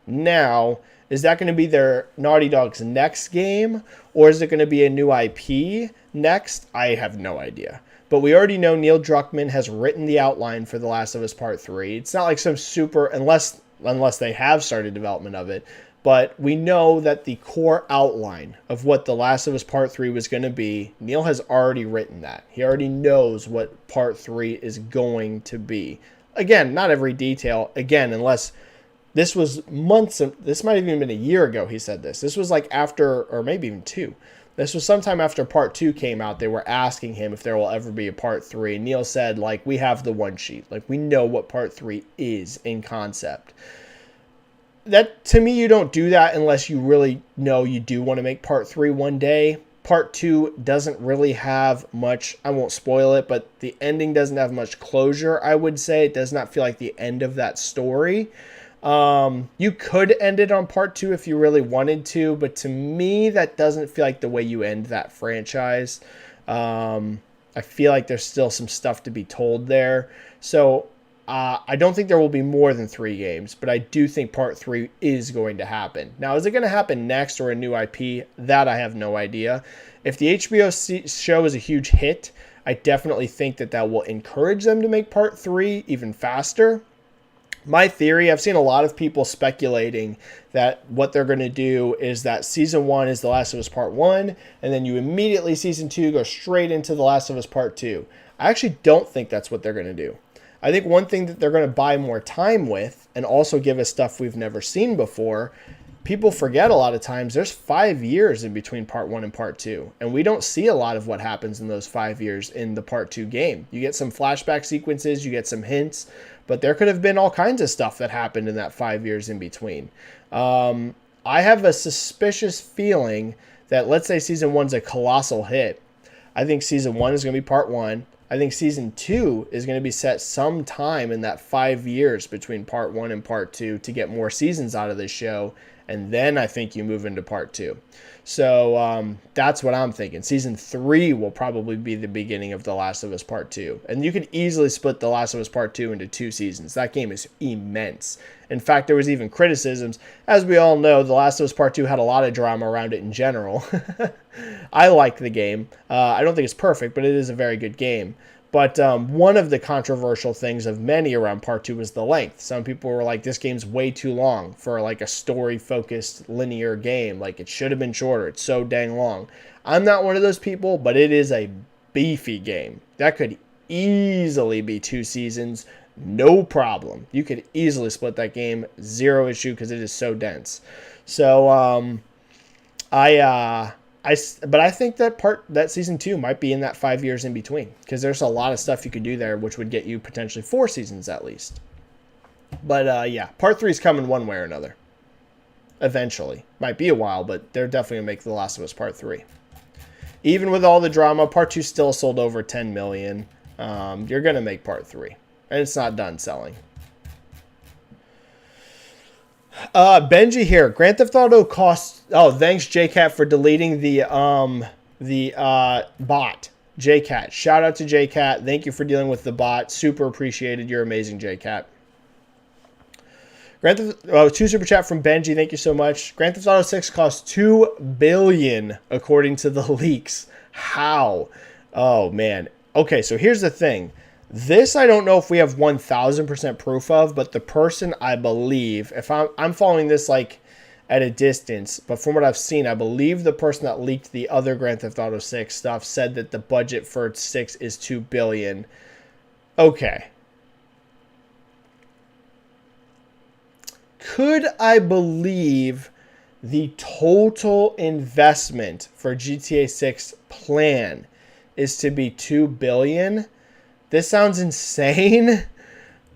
Now, is that going to be their Naughty Dog's next game, or is it going to be a new IP next? I have no idea. But we already know Neil Druckmann has written the outline for The Last of Us Part 3. It's not like some super, unless they have started development of it, but we know that the core outline of what The Last of Us Part 3 was going to be, Neil has already written that. He already knows what Part 3 is going to be. Again, not every detail, again, unless this was months, this might have even been a year ago he said this. This was like after, or maybe even 2. This was sometime after Part 2 came out. They were asking him if there will ever be a Part 3. And Neil said, like, we have the one sheet. Like, we know what Part 3 is in concept. That, to me, you don't do that unless you really know you do want to make Part 3 one day. Part 2 doesn't really have much, I won't spoil it, but the ending doesn't have much closure, I would say. It does not feel like the end of that story. You could end it on Part 2 if you really wanted to, but to me, that doesn't feel like the way you end that franchise. I feel like there's still some stuff to be told there. So I don't think there will be more than 3 games, but I do think Part 3 is going to happen. Now, is it going to happen next or a new IP? That I have no idea. If the HBO show is a huge hit, I definitely think that will encourage them to make Part 3 even faster. My theory, I've seen a lot of people speculating that what they're going to do is that Season 1 is The Last of Us Part 1, and then you immediately, Season 2, go straight into The Last of Us Part 2. I actually don't think that's what they're going to do. I think one thing that they're going to buy more time with, and also give us stuff we've never seen before, people forget a lot of times there's 5 years in between Part 1 and Part 2, and we don't see a lot of what happens in those 5 years in the Part 2 game. You get some flashback sequences, you get some hints, but there could have been all kinds of stuff that happened in that 5 years in between. I have a suspicious feeling that, let's say Season 1's a colossal hit. I think Season 1 is going to be Part 1. I think Season 2 is going to be set sometime in that 5 years between Part 1 and Part 2 to get more seasons out of this show. and then I think you move into part 2. So that's what I'm thinking. Season 3 will probably be the beginning of The Last of Us Part 2. And you could easily split The Last of Us Part 2 into 2 seasons. That game is immense. In fact, there was even criticisms. As we all know, The Last of Us Part 2 had a lot of drama around it in general. I like the game. I don't think it's perfect, but it is a very good game. But one of the controversial things of many around Part 2 was the length. Some people were like, this game's way too long for like a story-focused linear game. Like, it should have been shorter. It's so dang long. I'm not one of those people, but it is a beefy game. That could easily be 2 seasons, no problem. You could easily split that game, zero issue, because it is so dense. So, but I think that season 2 might be in that 5 years in between, because there's a lot of stuff you could do there, which would get you potentially 4 seasons at least. But yeah, part 3 is coming one way or another. Eventually, might be a while, but they're definitely gonna make The Last of Us Part 3. Even with all the drama, part 2 still sold over 10 million. You're gonna make part 3, and it's not done selling. Benji here. Grand Theft Auto costs. Oh, thanks JCat for deleting the bot. JCat. Shout out to JCat. Thank you for dealing with the bot. Super appreciated. You're amazing, JCat. Grand Theft 2 super chat from Benji. Thank you so much. Grand Theft Auto 6 costs $2 billion according to the leaks. How? Oh man. Okay, so here's the thing. This I don't know if we have 1,000% proof of, but the person I believe, if I'm following this like at a distance, but from what I've seen, I believe the person that leaked the other Grand Theft Auto 6 stuff said that the budget for 6 is $2 billion. Okay. Could I believe the total investment for GTA 6 plan is to be $2 billion? This sounds insane,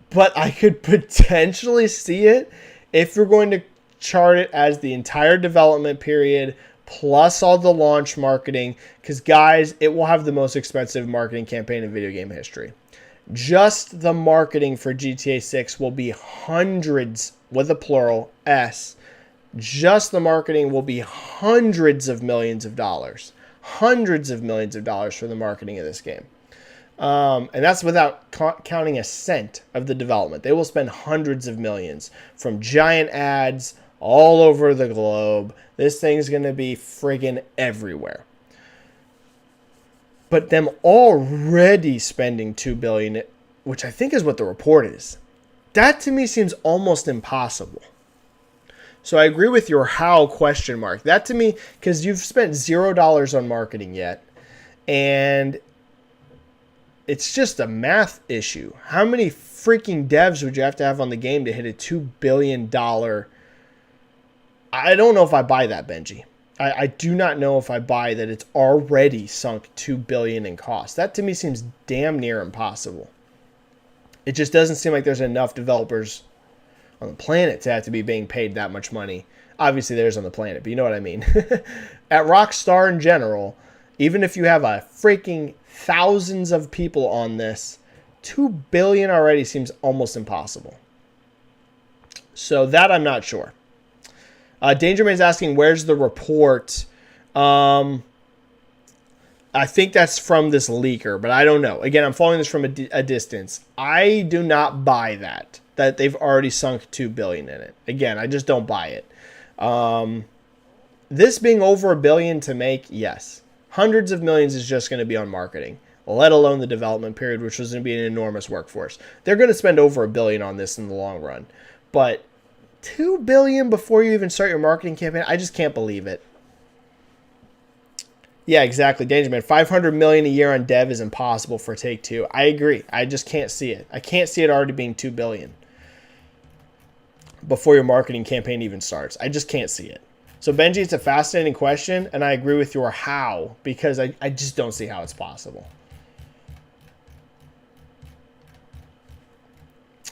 but I could potentially see it if you're going to chart it as the entire development period plus all the launch marketing, because guys, it will have the most expensive marketing campaign in video game history. Just the marketing for GTA 6 will be hundreds, with a plural, S. Just the marketing will be hundreds of millions of dollars. Hundreds of millions of dollars for the marketing of this game. And that's without counting a cent of the development. They will spend hundreds of millions from giant ads all over the globe. This thing's going to be friggin' everywhere. But them already spending $2 billion, which I think is what the report is, that to me seems almost impossible. So I agree with your how question mark. That to me, because you've spent $0 on marketing yet, and it's just a math issue. How many freaking devs would you have to have on the game to hit a $2 billion? I don't know if I buy that, Benji. I do not know if I buy that it's already sunk $2 billion in cost. That to me seems damn near impossible. It just doesn't seem like there's enough developers on the planet to have to be being paid that much money. Obviously there's on the planet, but you know what I mean. At Rockstar in general, even if you have a freaking thousands of people on this, $2 billion already seems almost impossible. So that I'm not sure. Dangerman's asking, where's the report? I think that's from this leaker, but I don't know. Again, I'm following this from a distance. I do not buy that they've already sunk $2 billion in it. Again, I just don't buy it. This being over $1 billion to make, yes. Hundreds of millions is just going to be on marketing, let alone the development period, which was going to be an enormous workforce. They're going to spend over $1 billion on this in the long run. But $2 billion before you even start your marketing campaign, I just can't believe it. Yeah, exactly. Dangerman, $500 million a year on dev is impossible for Take-Two. I agree. I just can't see it. I can't see it already being $2 billion before your marketing campaign even starts. I just can't see it. So Benji, it's a fascinating question, and I agree with your how, because I just don't see how it's possible.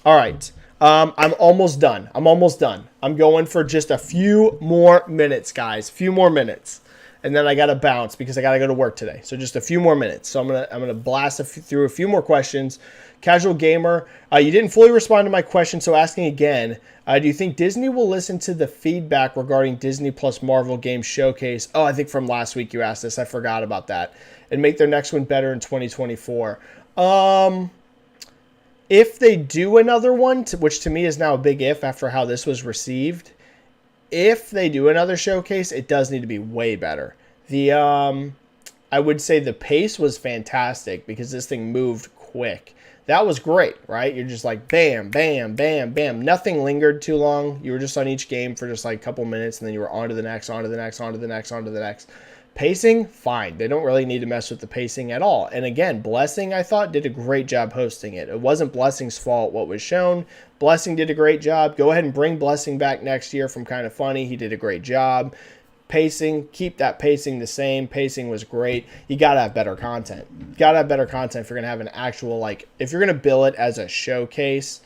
All right. I'm almost done. I'm going for just a few more minutes, guys. A few more minutes. And then I got to bounce because I got to go to work today. So just a few more minutes. So I'm gonna blast through a few more questions. Casual Gamer, you didn't fully respond to my question, so asking again. Do you think Disney will listen to the feedback regarding Disney plus Marvel Games Showcase? Oh, I think from last week you asked this. I forgot about that. And make their next one better in 2024. If they do another one, which to me is now a big if after how this was received, if they do another showcase, it does need to be way better. I would say the pace was fantastic because this thing moved quick. That was great, right? You're just like bam, bam, bam, bam. Nothing lingered too long. You were just on each game for just like a couple minutes, and then you were on to the next, on to the next, on to the next, on to the next. Pacing, fine. They don't really need to mess with the pacing at all. And again, Blessing, I thought, did a great job hosting it. It wasn't Blessing's fault what was shown. Blessing did a great job. Go ahead and bring Blessing back next year from Kind of Funny. He did a great job. Pacing, keep that pacing the same. Pacing was great. You got to have better content. You got to have better content if you're going to have an actual, like, if you're going to bill it as a showcase,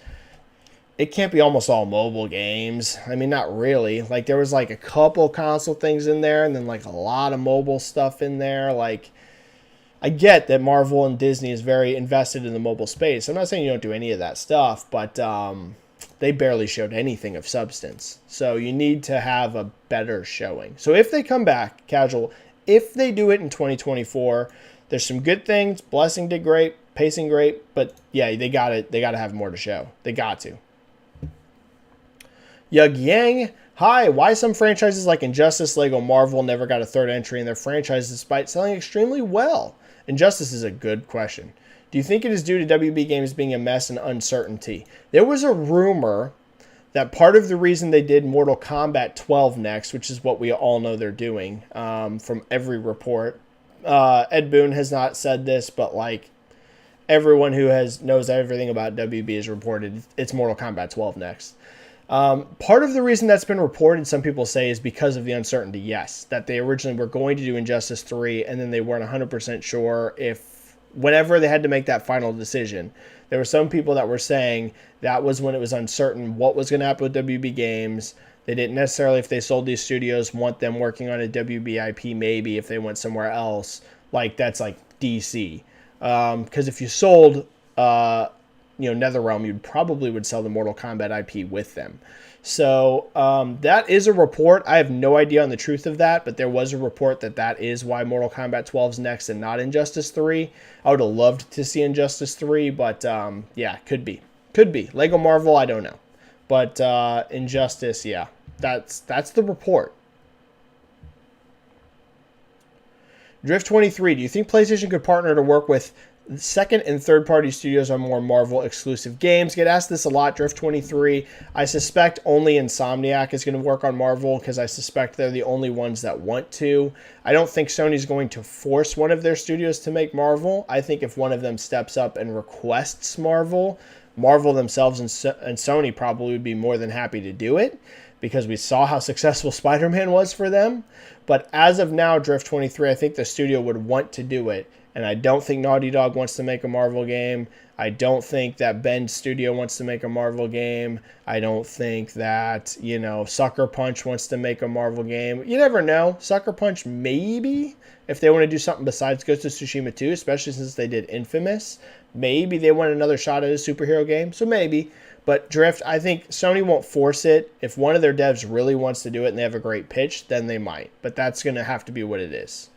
it can't be almost all mobile games. I mean, not really. Like, there was, like, a couple console things in there and then, like, a lot of mobile stuff in there. Like, I get that Marvel and Disney is very invested in the mobile space. I'm not saying you don't do any of that stuff, but they barely showed anything of substance. So you need to have a better showing. So if they come back, Casual, if they do it in 2024, there's some good things. Blessing did great, pacing great, but yeah, they got to have more to show. They got to. Yug Yang, hi, why some franchises like Injustice, Lego, Marvel never got a third entry in their franchise despite selling extremely well? Injustice is a good question. Do you think it is due to WB Games being a mess and uncertainty? There was a rumor that part of the reason they did Mortal Kombat 12 next, which is what we all know they're doing from every report. Ed Boon has not said this, but like everyone who knows everything about WB has reported it's Mortal Kombat 12 next. Part of the reason that's been reported, some people say, is because of the uncertainty. Yes, that they originally were going to do Injustice 3, and then they weren't 100% sure whenever they had to make that final decision. There were some people that were saying that was when it was uncertain what was going to happen with WB Games. They didn't necessarily, if they sold these studios, want them working on a WB IP maybe if they went somewhere else. Like, that's like DC. Because if you sold NetherRealm, you probably would sell the Mortal Kombat IP with them. So that is a report. I have no idea on the truth of that, but there was a report that is why Mortal Kombat 12 is next and not Injustice 3. I would have loved to see Injustice 3, but yeah, could be. Could be. Lego Marvel, I don't know. But Injustice, yeah, that's the report. Drift23, do you think PlayStation could partner to work with second and third party studios on more Marvel exclusive games? Get asked this a lot, Drift23. I suspect only Insomniac is going to work on Marvel because I suspect they're the only ones that want to. I don't think Sony's going to force one of their studios to make Marvel. I think if one of them steps up and requests Marvel themselves and Sony probably would be more than happy to do it because we saw how successful Spider-Man was for them. But as of now, Drift23, I think the studio would want to do it. And I don't think Naughty Dog wants to make a Marvel game. I don't think that Ben's studio wants to make a Marvel game. I don't think that, Sucker Punch wants to make a Marvel game. You never know. Sucker Punch maybe, if they want to do something besides Ghost of Tsushima 2, especially since they did Infamous. Maybe they want another shot at a superhero game. So maybe. But Drift, I think Sony won't force it. If one of their devs really wants to do it and they have a great pitch, then they might. But that's going to have to be what it is.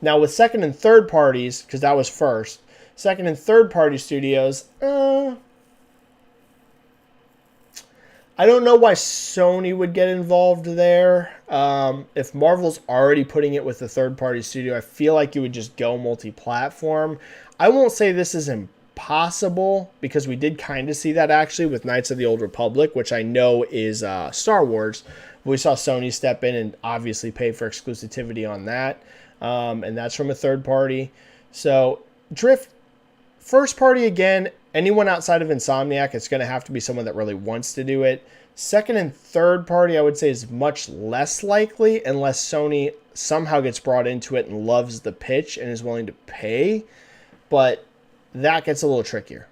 Now, with second and third parties, because that was first, second and third party studios, I don't know why Sony would get involved there. If Marvel's already putting it with a third party studio, I feel like you would just go multi-platform. I won't say this is impossible because we did kind of see that actually with Knights of the Old Republic, which I know is Star Wars. We saw Sony step in and obviously pay for exclusivity on that. And that's from a third party. So Drift, first party again, anyone outside of Insomniac, it's going to have to be someone that really wants to do it. Second and third party, I would say, is much less likely unless Sony somehow gets brought into it and loves the pitch and is willing to pay. But that gets a little trickier.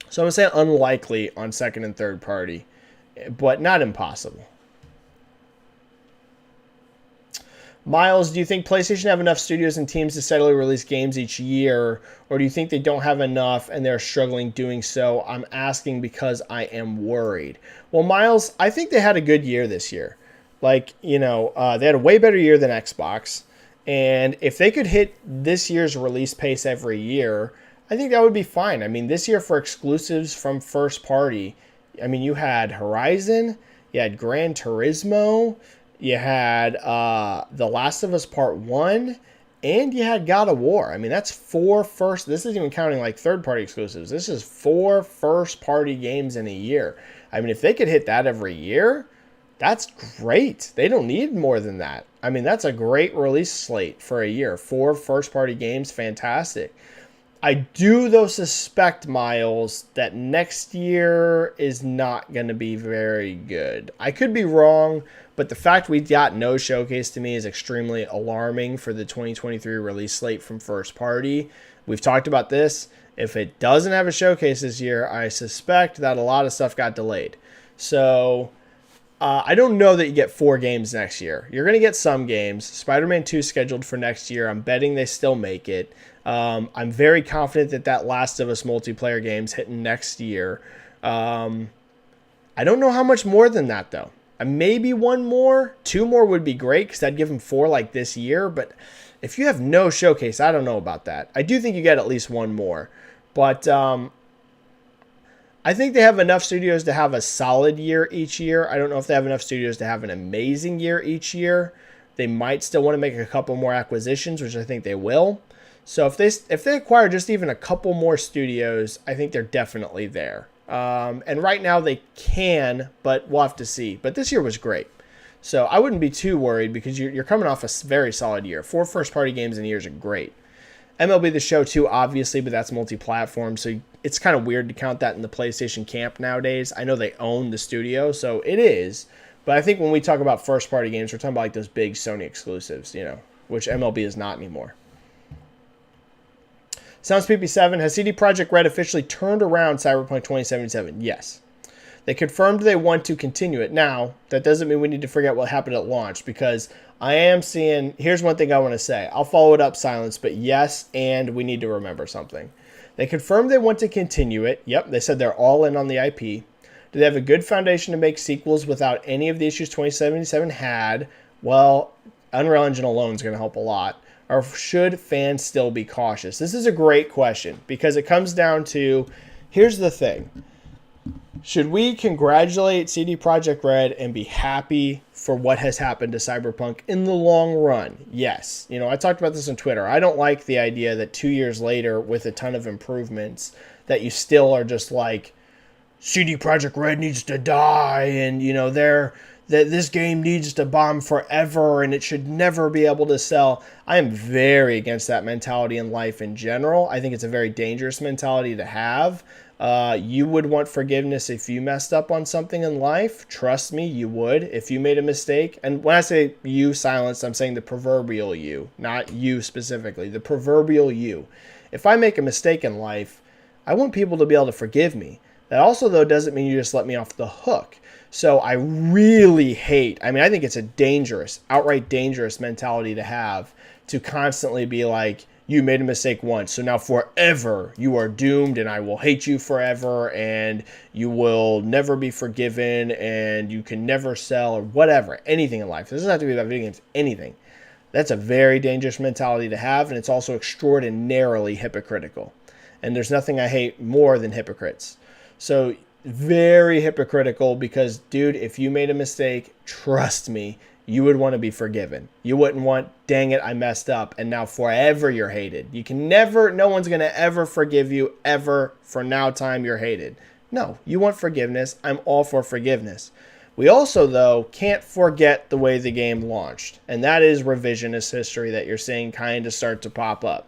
So I'm going to say unlikely on second and third party, but not impossible. Miles, do you think PlayStation have enough studios and teams to steadily release games each year, or do you think they don't have enough and they're struggling doing so? I'm asking because I am worried. Well, Miles, I think they had a good year this year. Like, they had a way better year than Xbox. And if they could hit this year's release pace every year, I think that would be fine. I mean, this year for exclusives from first party, I mean, you had Horizon, you had Gran Turismo, you had The Last of Us Part 1, and you had God of War. I mean, that's this isn't even counting like third-party exclusives. This is 4 first-party games in a year. I mean, if they could hit that every year, that's great. They don't need more than that. I mean, that's a great release slate for a year. 4 first-party games, fantastic. I do, though, suspect, Miles, that next year is not going to be very good. I could be wrong, but the fact we got no showcase to me is extremely alarming for the 2023 release slate from first party. We've talked about this. If it doesn't have a showcase this year, I suspect that a lot of stuff got delayed. So I don't know that you get 4 games next year. You're going to get some games. Spider-Man 2 scheduled for next year. I'm betting they still make it. I'm very confident that Last of Us multiplayer game's hitting next year. I don't know how much more than that, though. Maybe 1 more. 2 more would be great because I'd give them 4 like this year. But if you have no showcase, I don't know about that. I do think you get at least 1 more. But I think they have enough studios to have a solid year each year. I don't know if they have enough studios to have an amazing year each year. They might still want to make a couple more acquisitions, which I think they will. So if they acquire just even a couple more studios, I think they're definitely there. And right now they can, but we'll have to see. But this year was great. So I wouldn't be too worried because you're coming off a very solid year. 4 first-party games in a year is great. MLB The Show too, obviously, but that's multi-platform, so it's kind of weird to count that in the PlayStation camp nowadays. I know they own the studio, so it is. But I think when we talk about first-party games, we're talking about like those big Sony exclusives, which MLB is not anymore. Sounds PP7, has CD Projekt Red officially turned around Cyberpunk 2077? Yes. They confirmed they want to continue it. Now, that doesn't mean we need to forget what happened at launch, because I am seeing, here's one thing I want to say. I'll follow it up, Silence, but yes, and we need to remember something. They confirmed they want to continue it. Yep, they said they're all in on the IP. Do they have a good foundation to make sequels without any of the issues 2077 had? Well, Unreal Engine alone is going to help a lot. Or should fans still be cautious? This is a great question because it comes down to, here's the thing. Should we congratulate CD Projekt Red and be happy for what has happened to Cyberpunk in the long run? Yes. I talked about this on Twitter. I don't like the idea that 2 years later, with a ton of improvements, that you still are just like, CD Projekt Red needs to die, and that this game needs to bomb forever and it should never be able to sell. I am very against that mentality in life in general. I think it's a very dangerous mentality to have. You would want forgiveness if you messed up on something in life. Trust me, you would if you made a mistake. And when I say you, Silence, I'm saying the proverbial you, not you specifically, the proverbial you. If I make a mistake in life, I want people to be able to forgive me. That also, though, doesn't mean you just let me off the hook. So I really hate, I think it's a dangerous, outright dangerous mentality to have, to constantly be like, you made a mistake once, so now forever you are doomed and I will hate you forever and you will never be forgiven and you can never sell or whatever, anything in life. This doesn't have to be about video games, anything. That's a very dangerous mentality to have, and it's also extraordinarily hypocritical. And there's nothing I hate more than hypocrites. So very hypocritical because, dude, if you made a mistake, trust me, you would want to be forgiven. You wouldn't want, dang it, I messed up, and now forever you're hated. You can never, no one's going to ever forgive you, ever, for now time you're hated. No, you want forgiveness. I'm all for forgiveness. We also, though, can't forget the way the game launched, and that is revisionist history that you're seeing kind of start to pop up.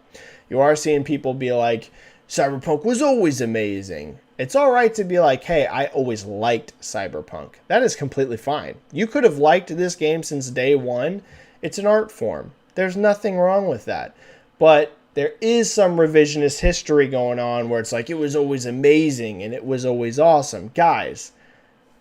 You are seeing people be like, Cyberpunk was always amazing. It's all right to be like, hey, I always liked Cyberpunk. That is completely fine. You could have liked this game since day one. It's an art form. There's nothing wrong with that. But there is some revisionist history going on where it's like, it was always amazing and it was always awesome. Guys,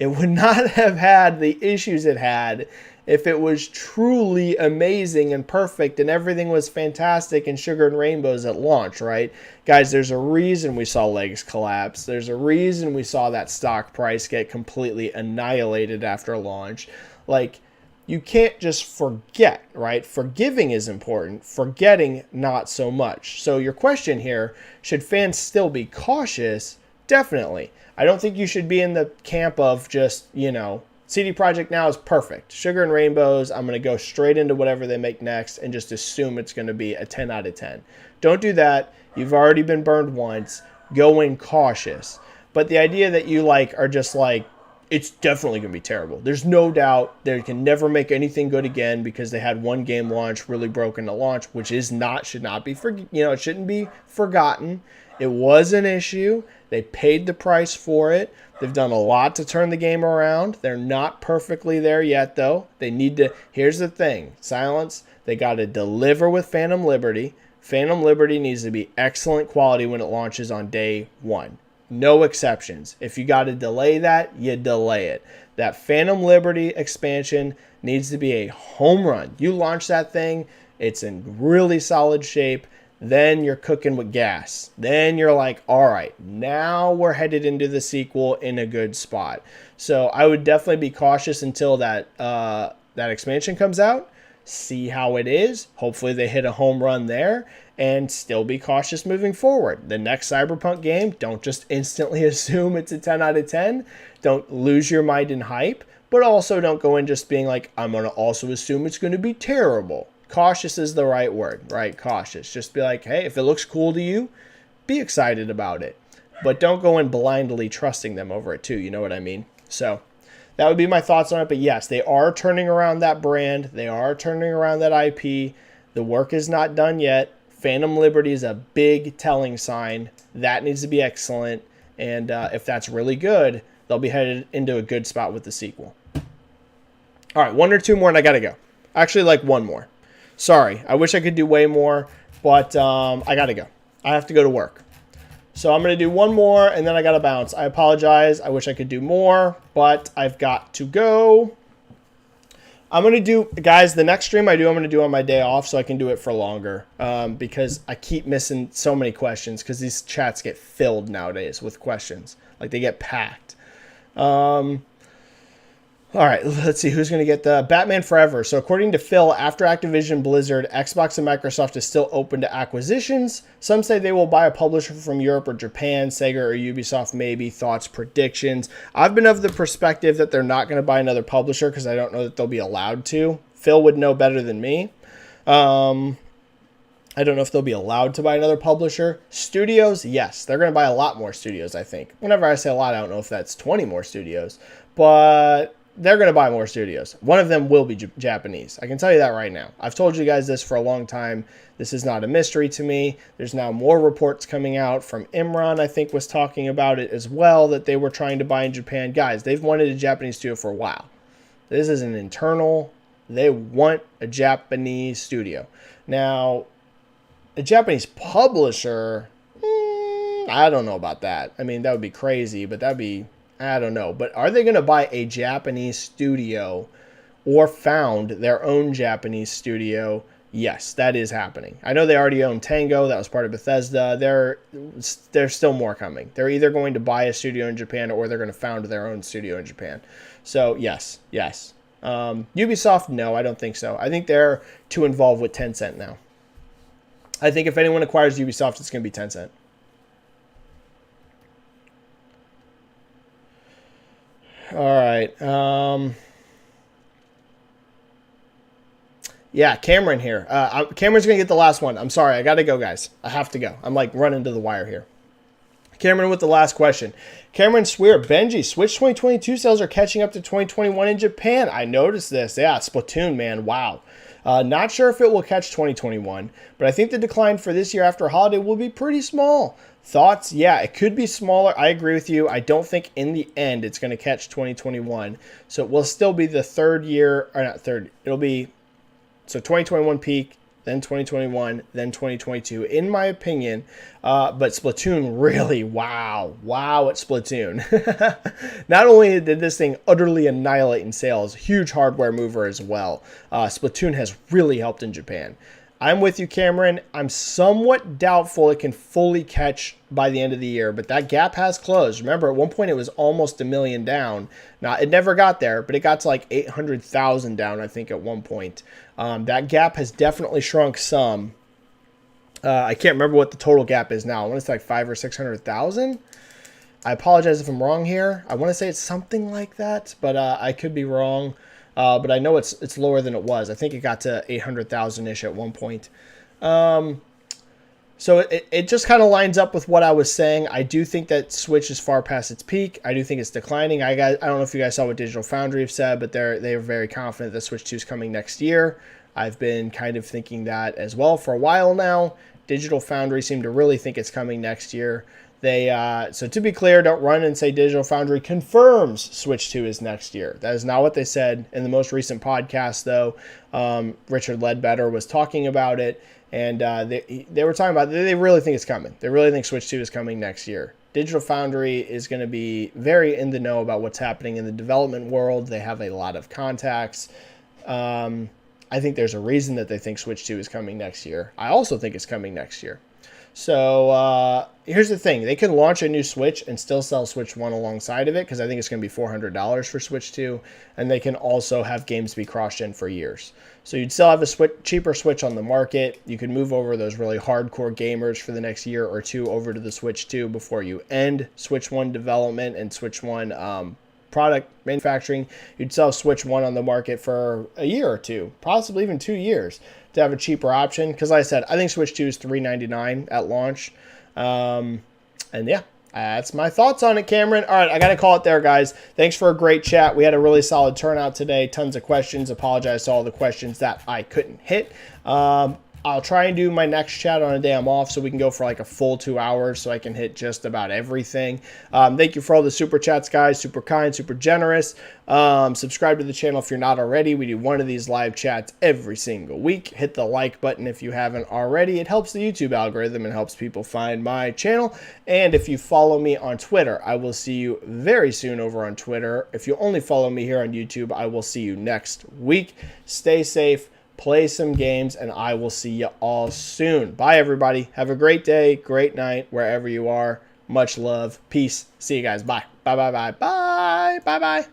It would not have had the issues it had if it was truly amazing and perfect and everything was fantastic and sugar and rainbows at launch, right? Guys, there's a reason we saw legs collapse. There's a reason we saw that stock price get completely annihilated after launch. Like, you can't just forget, right? Forgiving is important. Forgetting, not so much. So your question here, should fans still be cautious? Definitely. I don't think you should be in the camp of just, CD Projekt Now is perfect. Sugar and rainbows, I'm going to go straight into whatever they make next and just assume it's going to be a 10 out of 10. Don't do that. You've already been burned once. Go in cautious. But the idea that you are just it's definitely going to be terrible. There's no doubt they can never make anything good again because they had one game launch really broken at launch, which should not be, it shouldn't be forgotten. It was an issue. They paid the price for it. They've done a lot to turn the game around. They're not perfectly there yet, though. They need to, here's the thing, Silence, they got to deliver with Phantom Liberty. Phantom Liberty needs to be excellent quality when it launches on day one. No exceptions. If you got to delay that, you delay it. That Phantom Liberty expansion needs to be a home run. You launch that thing, it's in really solid shape. Then you're cooking with gas. Then you're like, all right, now we're headed into the sequel in a good spot. So I would definitely be cautious until that expansion comes out. See how it is. Hopefully they hit a home run there, and still be cautious moving forward. The next Cyberpunk game, don't just instantly assume it's a 10 out of 10. Don't lose your mind in hype, but also don't go in just being like, I'm going to also assume it's going to be terrible. Cautious is the right word, right? Cautious. Just be like, hey, if it looks cool to you, be excited about it. But don't go in blindly trusting them over it too, you know what I mean? So that would be my thoughts on it. But yes, they are turning around that brand. They are turning around that IP. The work is not done yet. Phantom Liberty is a big telling sign. That needs to be excellent. And if that's really good, they'll be headed into a good spot with the sequel. All right, one or two more and I got to go. Actually, one more. Sorry, I wish I could do way more, but I got to go. I have to go to work. So I'm going to do one more, and then I got to bounce. I apologize. I wish I could do more, but I've got to go. I'm going to do, guys, the next stream I'm going to do on my day off so I can do it for longer because I keep missing so many questions because these chats get filled nowadays with questions. They get packed. All right, let's see who's going to get the Batman Forever. So according to Phil, after Activision Blizzard, Xbox and Microsoft is still open to acquisitions. Some say they will buy a publisher from Europe or Japan, Sega or Ubisoft maybe. Thoughts, predictions. I've been of the perspective that they're not going to buy another publisher because I don't know that they'll be allowed to. Phil would know better than me. I don't know if they'll be allowed to buy another publisher. Studios, yes. They're going to buy a lot more studios, I think. Whenever I say a lot, I don't know if that's 20 more studios. But they're going to buy more studios. One of them will be Japanese. I can tell you that right now. I've told you guys this for a long time. This is not a mystery to me. There's now more reports coming out from Imran, I think, was talking about it as well, that they were trying to buy in Japan. Guys, they've wanted a Japanese studio for a while. This is an internal. They want a Japanese studio. Now, a Japanese publisher, I don't know about that. I mean, that would be crazy, but that'd be, I don't know. But are they going to buy a Japanese studio or found their own Japanese studio? Yes, that is happening. I know they already own Tango. That was part of Bethesda. There's still more coming. They're either going to buy a studio in Japan or they're going to found their own studio in Japan. So, yes. Ubisoft, no, I don't think so. I think they're too involved with Tencent now. I think if anyone acquires Ubisoft, it's going to be Tencent. All right. Yeah, Cameron here. Cameron's going to get the last one. I'm sorry. I got to go, guys. I have to go. I'm running to the wire here. Cameron with the last question. Cameron Swear, Benji, Switch 2022 sales are catching up to 2021 in Japan. I noticed this. Yeah, Splatoon, man. Wow. Not sure if it will catch 2021, but I think the decline for this year after holiday will be pretty small. Thoughts? Yeah, it could be smaller. I agree with you. I don't think in the end it's going to catch 2021. So it will still be the third year, or not third. It'll be, so 2021 peak, then 2021, then 2022, in my opinion. But Splatoon really, wow at Splatoon. Not only did this thing utterly annihilate in sales, huge hardware mover as well. Splatoon has really helped in Japan. I'm with you, Cameron. I'm somewhat doubtful it can fully catch by the end of the year, but that gap has closed. Remember, at one point it was almost 1 million down. Now, it never got there, but it got to like 800,000 down, I think, at one point. That gap has definitely shrunk some. I can't remember what the total gap is now. I want to say like 500,000 or 600,000. I apologize if I'm wrong here. I want to say it's something like that, but I could be wrong. But I know it's lower than it was. I think it got to 800,000-ish at one point. So it just kind of lines up with what I was saying. I do think that Switch is far past its peak. I do think it's declining. I don't know if you guys saw what Digital Foundry have said, but they're very confident that Switch 2 is coming next year. I've been kind of thinking that as well for a while now. Digital Foundry seem to really think it's coming next year. So to be clear, don't run and say Digital Foundry confirms Switch 2 is next year. That is not what they said. In the most recent podcast, though, Richard Ledbetter was talking about it, and they were talking about they really think it's coming. They really think Switch 2 is coming next year. Digital Foundry is going to be very in the know about what's happening in the development world. They have a lot of contacts. I think there's a reason that they think Switch 2 is coming next year. I also think it's coming next year. So here's the thing. They can launch a new Switch and still sell Switch 1 alongside of it, because I think it's going to be $400 for Switch 2. And they can also have games be cross-gen for years. So you'd still have a cheaper Switch on the market. You could move over those really hardcore gamers for the next year or two over to the Switch 2 before you end Switch 1 development and Switch 1 product manufacturing. You'd sell Switch 1 on the market for a year or two, possibly even 2 years, to have a cheaper option. Because like I said, I think Switch 2 is $399 at launch. And yeah, that's my thoughts on it, Cameron. All right, I got to call it there, guys. Thanks for a great chat. We had a really solid turnout today. Tons of questions. Apologize to all the questions that I couldn't hit. I'll try and do my next chat on a day I'm off so we can go for like a full 2 hours so I can hit just about everything. Thank you for all the super chats, guys. Super kind, super generous. Subscribe to the channel if you're not already. We do one of these live chats every single week. Hit the like button if you haven't already. It helps the YouTube algorithm and helps people find my channel. And if you follow me on Twitter, I will see you very soon over on Twitter. If you only follow me here on YouTube, I will see you next week. Stay safe. Play some games, and I will see you all soon. Bye, everybody. Have a great day, great night, wherever you are. Much love. Peace. See you guys. Bye. Bye, bye, bye, bye, bye, bye.